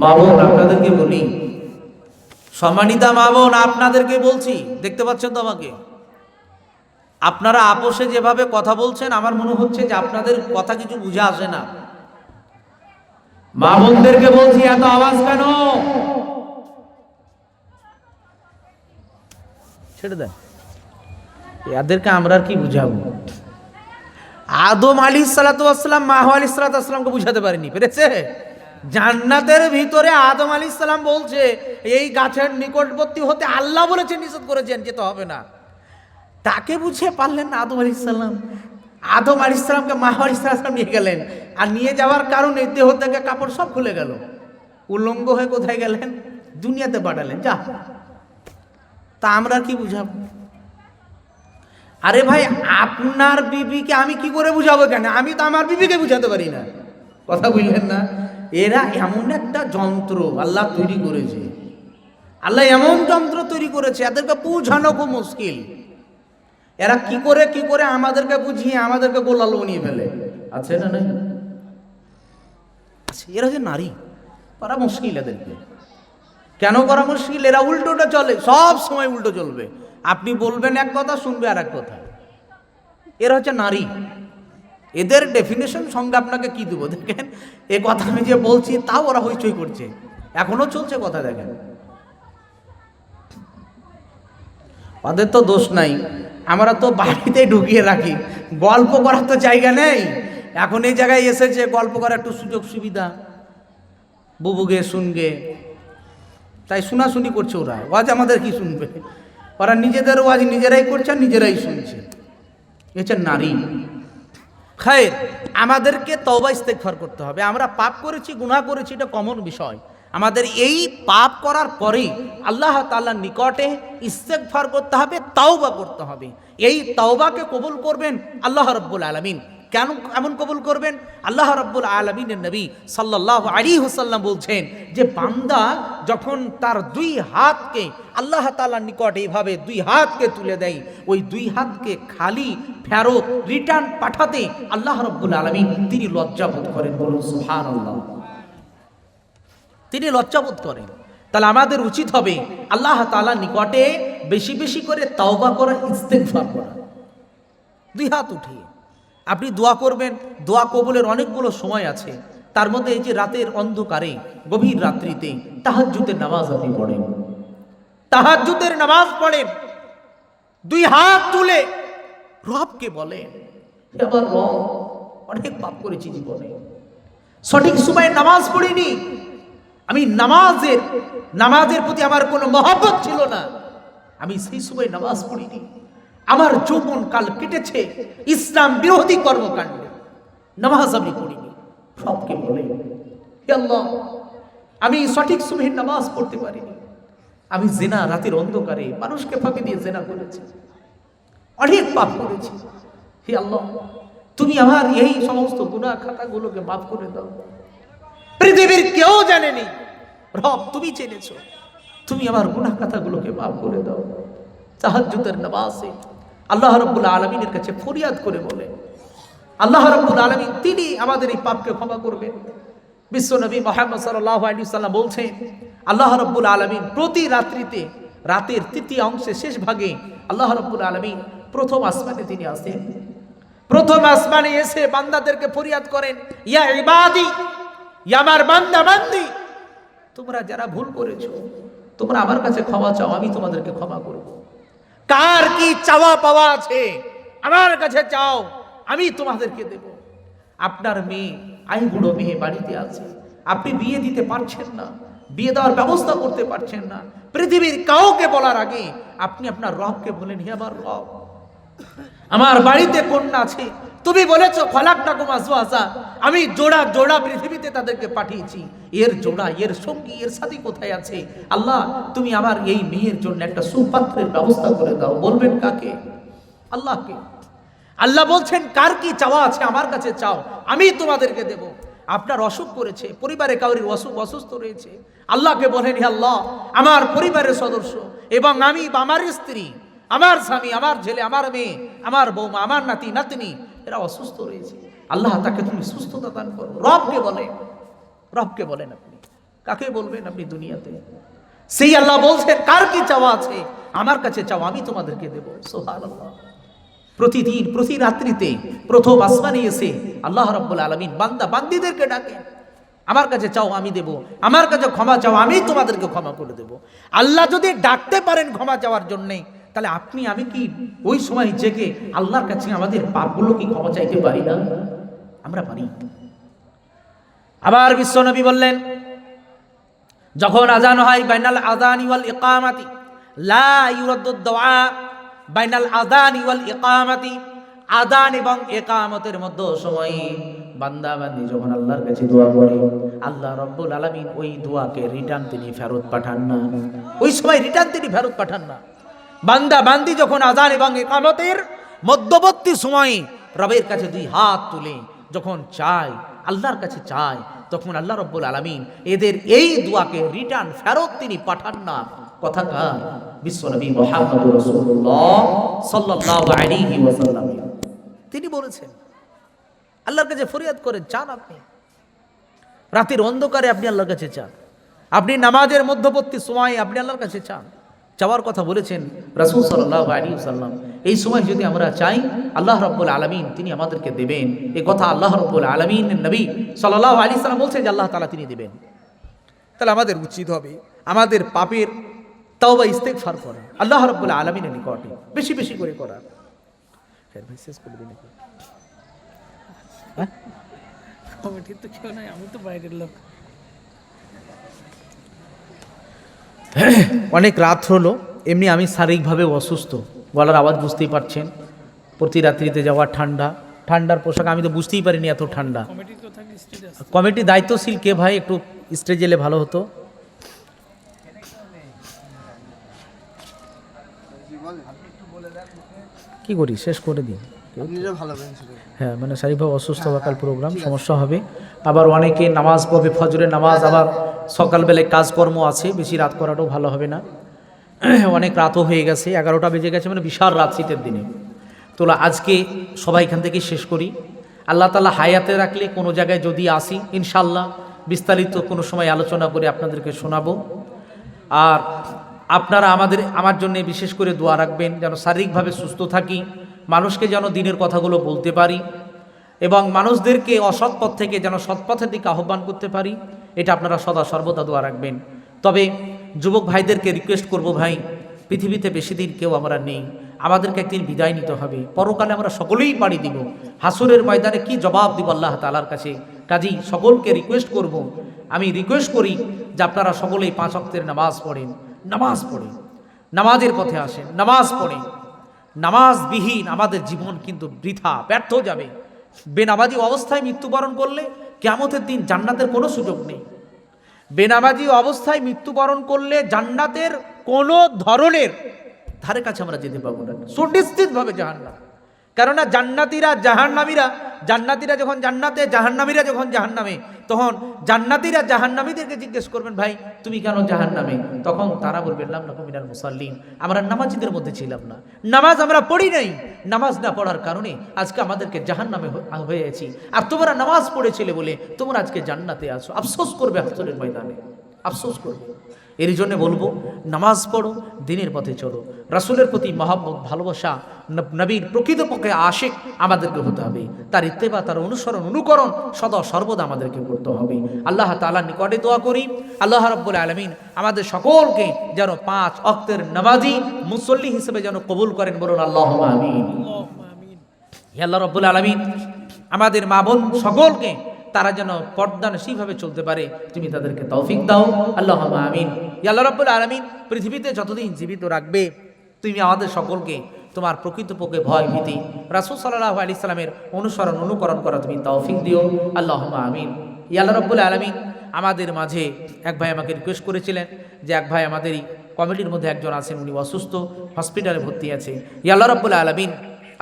মা বোন আপনাদেরকে বলি, সম্মানিতা মা বোন আপনাদেরকে বলছি, দেখতে পাচ্ছেন তো আমাকে, আপনারা আপোষে যেভাবে কথা বলছেন আমার মনে হচ্ছে যে আপনাদের কথা কিছু বুঝে আসে না। মা বোনদেরকে বলছি, এত আওয়াজ কেন? ছেড়ে দেন, এদেরকে আমরা আর কি বুঝাবো? আদম আলাইহিস সালাতু ওয়াস সালাম মাহওয়া আলাইহিস সালাতু ওয়াস সালামকে বুঝাতে পারেনি, পেরেছে? জান্নাতের ভিতরে আদম আলাইহিস সালাম বলছে এই গাছের নিকটবর্তী হতে আল্লাহ বলেছেন, নিষেধ করেছেন, যেতে হবে না। তাকে বুঝিয়ে পারলেন না আদম আলাইহিস সালাম। আদম আলাইহিস সালামকে মাহওয়া আলাইহিস সালাম নিয়ে গেলেন, আর নিয়ে যাওয়ার কারণে দেহ থেকে কাপড় সব খুলে গেল, উলঙ্গ হয়ে কোথায় গেলেন? দুনিয়াতে পাঠালেন, যা। তা আমরা কি বুঝাবো? আরে ভাই, আপনার বিবিকে আমি কি করে বুঝাবো? কেন আমি তো আমার বিবিকে বুঝাতে পারি না, কথা বুঝলেন না? এরা এমন একটা যন্ত্র আল্লাহ তৈরি করেছে, আল্লাহ এমন যন্ত্র তৈরি করেছে, এদেরকে বুঝানো খুব মুশকিল। এরা কি করে আমাদেরকে বুঝিয়ে আমাদেরকে গোলাল বানিয়ে ফেলে, আছে না? নাই, এরা যে নারী, করা মুশকিল এদেরকে। কেন করা মুশকিল? এরা উল্টোটা চলে, সব সময় উল্টো চলবে। আপনি বলবেন এক কথা, শুনবে আর এক কথা। এরা হচ্ছে নারী। এদের ডেফিনেশন সঙ্গে আপনাকে কি দেবো দেখেন, এ কথা আমি যে বলছি তাও ওরা হইচই করছে, এখনো চলছে কথা। দেখেন, ওদের তো দোষ নাই, আমরা তো বাড়িতে ঢুকিয়ে রাখি, গল্প করার তো জায়গা নেই। এখন এই জায়গায় এসেছে গল্প করার একটু সুযোগ সুবিধা, বুবুগে শুনগে, তাই শোনাশুনি করছে ওরা। ওয়াজ আমাদের কি শুনবে? ওরা নিজেদের ওয়াজ নিজেরাই করছে, নিজেরাই শুনছে। হচ্ছে নারী। খায়ের, আমাদেরকে তওবা ইস্তেগফার করতে হবে। আমরা পাপ করেছি, গুনাহ করেছি, এটা কমন বিষয়। আমাদের এই পাপ করার পরে আল্লাহ তাআলার নিকটে ইস্তেগফার করতে হবে, তাওবা করতে হবে। এই তাওবাকে কবুল করবেন আল্লাহ রাব্বুল আলামিন। কেন এমন কবুল করবেন? আল্লাহ রাব্বুল আলামিনের নবী সাল্লাল্লাহু আলাইহি ওয়াসাল্লাম বলছেন যে বান্দা যখন তার 2 হাতকে আল্লাহ তাআলার নিকটে এইভাবে 2 হাতকে তুলে দেয়, ওই 2 হাতকে খালি ফেরত রিটার্ন পাঠাতে আল্লাহ রাব্বুল আলামিন তিনি লজ্জাবোধ করেন। বলুন সুবহানাল্লাহ। তিনি লজ্জাবোধ করেন। তাহলে আমাদের উচিত হবে আল্লাহ তাআলার নিকটে বেশি বেশি করে তাওবা করা, ইস্তেগফার করা। 2 হাত উঠিয়ে আপনি দোয়া করবেন। দোয়া কবুলের অনেকগুলো সময় আছে, তার মধ্যে এই যে রাতের অন্ধকারে গভীর রাত্রিতে তাহাজ্জুদের নামাজ আপনি পড়েন, তাহাজ্জুদের নামাজ পড়েন, 2 হাত তুলে রবকে বলেন, আমার রব, অনেক পাপ করেছি জীবনে, সঠিক সময়ে নামাজ পড়িনি, আমি নামাজের প্রতি আমার কোনো মহব্বত ছিল না, আমি সেই সময় নামাজ পড়িনি, আমার যৌবন কাল কেটেছে ইসলাম বিরোধী কর্মকাণ্ডে, নামাজ আমি পড়িনি। সবকে বলে, হে আল্লাহ, আমি সঠিক সুবহির নামাজ পড়তে পারিনি, আমি জিনা রাতের অন্ধকারে মানুষকে ফাঁকি দিয়ে জিনা করেছি, অনেক পাপ করেছি। হে আল্লাহ, তুমি আমার এই সমস্ত গুনাহ খাতাগুলোকে মাফ করে দাও। পৃথিবীর কেউ জানেনি, রব তুমি জেনেছো, তুমি আমার গুনাহ খাতাগুলোকে মাফ করে দাও। তাহাজ্জুদের নামাজে আল্লাহ রাব্বুল আলামিনের কাছে ফরিয়াদ করে বলে, আল্লাহ রাব্বুল আলামিন তিনি আমাদের এই পাপকে ক্ষমা করবেন। বিশ্বনবী মুহাম্মদ সাল্লাল্লাহু আলাইহি ওয়াসাল্লাম বলছেন, আল্লাহ রাব্বুল আলামিন প্রতি রাত্রিতে, রাতের তৃতীয় অংশে শেষ ভাগে আল্লাহ রাব্বুল আলামিন প্রথম আসমানে তিনি আসেন। প্রথম আসমানে এসে বান্দাদেরকে ফরিয়াদ করেন, ইয়া ইবাদি, ইয়া আমার বান্দা বান্দি, তোমরা যারা ভুল করেছো তোমরা আমার কাছে ক্ষমা চাও, আমি তোমাদেরকে ক্ষমা করব। কার কি চাওয়া পাওয়া আছে আমার কাছে চাও, আমি তোমাদেরকে দেব। আপনার মেয়ে, আইবুড়ো মেয়ে বাড়িতে আছে, আপনি বিয়ে দিতে পারছেন না, বিয়ে দেওয়ার ব্যবস্থা করতে পারছেন না, পৃথিবীর কাউকে বলার আগে আপনি আপনার রবকে বলেন, হে আমার রব, আমার বাড়িতে কন্যা আছে, তুমি বলেছো খলাকনাকুম আজওয়াজা, আমি জোড়া জোড়া পৃথিবীতে তাদেরকে পাঠিয়েছি, এর জোড়া, এর সঙ্গী, এর সাথী কোথায় আছে? আল্লাহ, তুমি আমার এই মেয়ের জন্য একটা সুপাত্রের ব্যবস্থা করে দাও। বলবেন কাকে? আল্লাহকে। আল্লাহ বলছেন, কার কি চাওয়া আছে আমার কাছে চাও, আমি তোমাদেরকে দেব। আপনার অসুখ করেছে, পরিবারে কাউরির অসুস্থ রয়েছে, আল্লাহকে বলেন, হে আল্লাহ, আমার পরিবারের সদস্য এবং আমি বা আমার স্ত্রী, আমার স্বামী, আমার ছেলে, আমার মেয়ে, আমার বৌমা, আমার নাতি নাতনি, এরা অসুস্থ রয়েছে, আল্লাহ তাকে তুমি সুস্থতা দান করো। রবকে বলেন, রবকে বলেন। আপনি কাকে বলবেন? আপনি দুনিয়াতে। সেই আল্লাহ বলছেন, কার কি চাওয়া আছে আমার কাছে চাও, আমি তোমাদেরকে দেব। সুবহানাল্লাহ। প্রতিদিন প্রতি রাত্রিতে প্রথম আসমানে এসে আল্লাহ রাব্বুল আলামিন বান্দা বান্দীদেরকে ডাকেন, আমার কাছে চাও আমি দেব, আমার কাছে ক্ষমা চাও আমি তোমাদেরকে ক্ষমা করে দেব। আল্লাহ যদি ডাকতে পারেন ক্ষমা চাওয়ার জন্যে, তাহলে আপনি আমি কি ওই সময় জেগে আল্লাহর কাছে আমাদের পাপগুলো কি ক্ষমা চাইতে পারি না? আমরা পারি। আবার বিশ্বনবী বললেন, যখন আযান হয়, বাইনাল আযানি ওয়াল ইকামাতি লা ইউরাদ্দু দুআ, বাইনাল আযানি ওয়াল ইকামাতি, আযান এবং ইকামতের মধ্যে সময়ে বান্দা বান্দি যখন আল্লাহর কাছে দোয়া করে, আল্লাহ রাব্বুল আলামিন ওই দোয়াকে রিটার্ন তিনি ফেরত পাঠান না, ওই সময় রিটার্ন তিনি ফেরত পাঠান না। বান্দা বান্দি যখন আযান এবং ইকামতের মধ্যবর্তী সময়ে রবের কাছে দুই হাত তুলে যখন চায়, আল্লাহর কাছে চায়, তখন আল্লাহ রাব্বুল আলামিন এদের এই দোয়াকে রিটার্ন ফেরত তিনি পাঠান না। কথা কার? বিশ্বনবী মুহাম্মদুর রাসূলুল্লাহ সাল্লাল্লাহু আলাইহি ওয়াসাল্লাম তিনি বলেছেন। আল্লাহর কাছে ফরিয়াদ করেন, চান আপনি রাতের অন্ধকারে, আপনি আল্লাহর কাছে চান, আপনি নামাজের মধ্যবর্তী সময়ে আপনি আল্লাহর কাছে চান, চাওয়ার কথা বলেছেন রাসূল সাল্লাল্লাহু আলাইহি ওয়াসাল্লাম। এই সময় যদি আমরা চাই, আল্লাহ রাব্বুল আলামিন তিনি আমাদেরকে দেবেন। এই কথা আল্লাহ রাব্বুল আলামিনের নবী সাল্লাল্লাহু আলাইহি ওয়াসাল্লাম বলছেন যে আল্লাহ তাআলা তিনি দিবেন। তাহলে আমাদের উচিত হবে আমাদের পাপের তওবা ইস্তেগফার করা, আল্লাহ রাব্বুল আলামিনের নিকটে বেশি বেশি করে করা। শেষ করে দিন। কমিটির তো কেউ নাই, আমি তো বাইরের লোক। অনেক রাত হলো, এমনি আমি শারীরিকভাবে অসুস্থ, গলার আওয়াজ বুঝতেই পারছেন, প্রতি রাত্রিতে যাওয়া, ঠান্ডার পোশাক, আমি তো বুঝতেই পারিনি এত ঠান্ডা। কমিটির কথা কি স্টেজ আছে? কমিটি দায়িত্বশীল কে ভাই? একটু স্টেজে এলে ভালো হতো। কি করি, শেষ করে দিন। হ্যাঁ, মানে শারীরিকভাবে অসুস্থ বা কাল প্রোগ্রাম সমস্যা হবে। আবার অনেকে নামাজ পড়বে, ফজরের নামাজ, আবার সকালবেলায় কাজকর্ম আছে, বেশি রাত করাটাও ভালো হবে না। অনেক রাতও হয়ে গেছে, 11টা বেজে গেছে, মানে বিশাল রাত শীতের দিনে। তো আজকে সবাই এখান থেকে শেষ করি। আল্লাহ তাআলা হায়াতে রাখলে কোনো জায়গায় যদি আসি, ইনশাআল্লাহ বিস্তারিত কোনো সময় আলোচনা করে আপনাদেরকে শোনাবো। আর আপনারা আমার জন্য বিশেষ করে দোয়া রাখবেন, যেন শারীরিকভাবে সুস্থ থাকি, মানুষকে যেন দিনের কথাগুলো বলতে পারি এবং মানুষদেরকে অসৎ পথ থেকে যেন সৎপথের দিকে আহ্বান করতে পারি। এটা আপনারা সদা সর্বদা দোয়া রাখবেন। তবে যুবক ভাইদেরকে রিকোয়েস্ট করব, ভাই পৃথিবীতে বেশি দিন কেউ আমরা নেই, আমাদেরকে একদিন বিদায় নিতে হবে, পরকালে আমরা সকলেই পাড়ি দিব, হাসরের ময়দানে কি জবাব দিব আল্লাহ তাআলার কাছে। কাজেই সকলকে রিকোয়েস্ট করব, আমি রিকোয়েস্ট করি যে আপনারা সকলেই 5 ওয়াক্তের নামাজ পড়েন, নামাজের পথে আসেন, নামাজ পড়েন। নামাজবিহীন আমাদের জীবন কিন্তু বৃথা ব্যর্থ যাবে। বেনামাজি অবস্থায় মৃত্যুবরণ করলে কিয়ামতের দিন জান্নাতের কোনো সুযোগ নেই। বেনামাজি অবস্থায় মৃত্যুবরণ করলে জান্নাতের কোনো ধরনের ধারে কাছে আমরা যেতে পারবো না, সুনিশ্চিতভাবে জাহান্নাম। কেননা জান্নাতীরা যখন জান্নাতে, জাহান্নামীরা যখন জাহান্নামে, তখন জান্নাতীরা জাহান্নামীদেরকে জিজ্ঞেস করবেন, ভাই তুমি কেন জাহান্নামে? তখন তারা বলবেন লাম নাকু মিনাল মুসাল্লিন, আমরা নামাজীদের মধ্যে ছিলাম না, নামাজ আমরা পড়ি নাই, নামাজ না পড়ার কারণে আজকে আমাদেরকে জাহান্নামে হয়েছি, আর তোমরা নামাজ পড়েছিলে বলে তোমরা আজকে জান্নাতে আছো। আফসোস করবে হাসরের ময়দানে, আফসোস করবে। এর জন্য বলবো, নামাজ পড়ো, দিনের পথে চলো, রাসূলের প্রতি মহব্বত, ভালোবাসা, নবীর প্রকৃতপক্ষে আশিক আমাদেরকে হতে হবে, তার ইত্তেবা, তার অনুসরণ, অনুকরণ সদা সর্বদা আমাদেরকে করতে হবে। আল্লাহ তাআলার নিকটে দোয়া করি, আল্লাহ রাব্বুল আলামিন আমাদের সকলকে যেন 5 ওয়াক্তের নামাজি মুসল্লি হিসেবে যেন কবুল করেন, বলুন আল্লাহুম্মা আমিন। হে আল্লাহ রাব্বুল আলামিন, আমাদের মা বোন সকলকে তারা যেন পর্দানশীলভাবে চলতে পারে, তুমি তাদেরকে তৌফিক দাও, আল্লাহুম্মা আমিন। ইয়া আল্লাহ রাব্বুল আলামিন, পৃথিবীতে যতদিন জীবিত রাখবে তুমি আমাদের সকলকে তোমার প্রকৃতপক্ষে ভয় ভীতি, রাসূল সাল্লাল্লাহু আলাইহি সাল্লামের অনুসরণ অনুকরণ করা তুমি তৌফিক দিও, আল্লাহুম্মা আমিন। ইয়া আল্লাহ রাব্বুল আলামিন, আমাদের মাঝে এক ভাই আমাকে রিকোয়েস্ট করেছিলেন যে এক ভাই আমাদেরই কমিটির মধ্যে একজন আছেন, উনি অসুস্থ, হসপিটালে ভর্তি আছে। ইয়া আল্লাহ রাব্বুল আলামিন,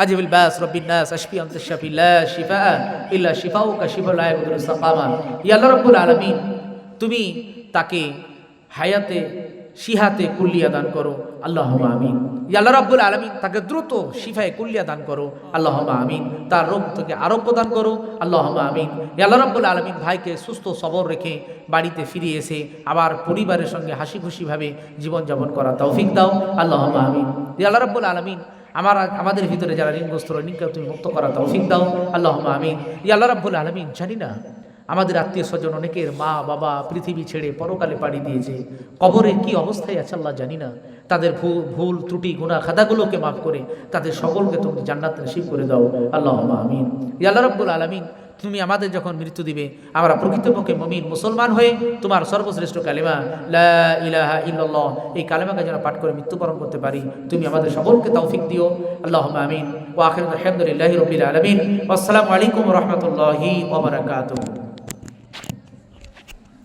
আজিবিল বাস রব্বিন নাস আশফি আনতা শাফি লা শিফা ইল্লা শিফাউকা শিফা লা ইয়াগুদিরু সাকামা। ইয়া আল্লাহ রাব্বুল আলামিন, তুমি তাকে হায়াতে সিহাতে কুল্লিয়া দান করো, আল্লাহুম্মা আমিন। ইয়া আল্লাহ রাব্বুল আলামিন, তাকে দ্রুত শিফায়ে কুল্লিয়া দান করো, আল্লাহুম্মা আমিন। তার রোগ থেকে আরোগ্য দান করো, আল্লাহুম্মা আমিন। ইয়া আল্লাহ রাব্বুল আলামিন, ভাইকে সুস্থ সবর রেখে বাড়িতে ফিরে এসে আবার পরিবারের সঙ্গে হাসি খুশিভাবে জীবনযাপন করা তৌফিক দাও, আল্লাহুম্মা আমিন। ইয়া আল্লাহ রাব্বুল আলামিন, আমাদের ভিতরে যারা ঋণগ্রস্ত, ঋণকে তুমি মুক্ত করা তৌফিক দাও, আল্লাহুম্মা আমিন। ইয়া আল্লাহ রাব্বুল আলামিন, জানি না আমাদের আত্মীয় স্বজন অনেকের মা বাবা পৃথিবী ছেড়ে পরকালে পাড়ি দিয়েছে, কবরে কি অবস্থায় আছে আল্লাহ জানি না, তাদের ভুল ত্রুটি গুনাহ খাতাগুলোকে মাফ করে তাদের সকলকে তুমি জান্নাত নসিব করে দাও, আল্লাহুম্মা আমিন। ইয়া আল্লাহ রাব্বুল আলামিন, তুমি আমাদের যখন মৃত্যু দিবে আমরা প্রকৃতপক্ষে মুমিন মুসলমান হয়ে তোমার সর্বশ্রেষ্ঠ কালেমা লা ইলাহা ইল্লাল্লাহ, এই কালেমাকে যেন পাঠ করে মৃত্যুবরণ করতে পারি, তুমি আমাদের সকলকে তৌফিক দিও, আল্লাহুম্মা আমিন। ওয়া আখিরু আলহামদুলিল্লাহি রাব্বিল আলামিন। আসসালামু আলাইকুম ওয়া রাহমাতুল্লাহি ওয়া বারাকাতুহু।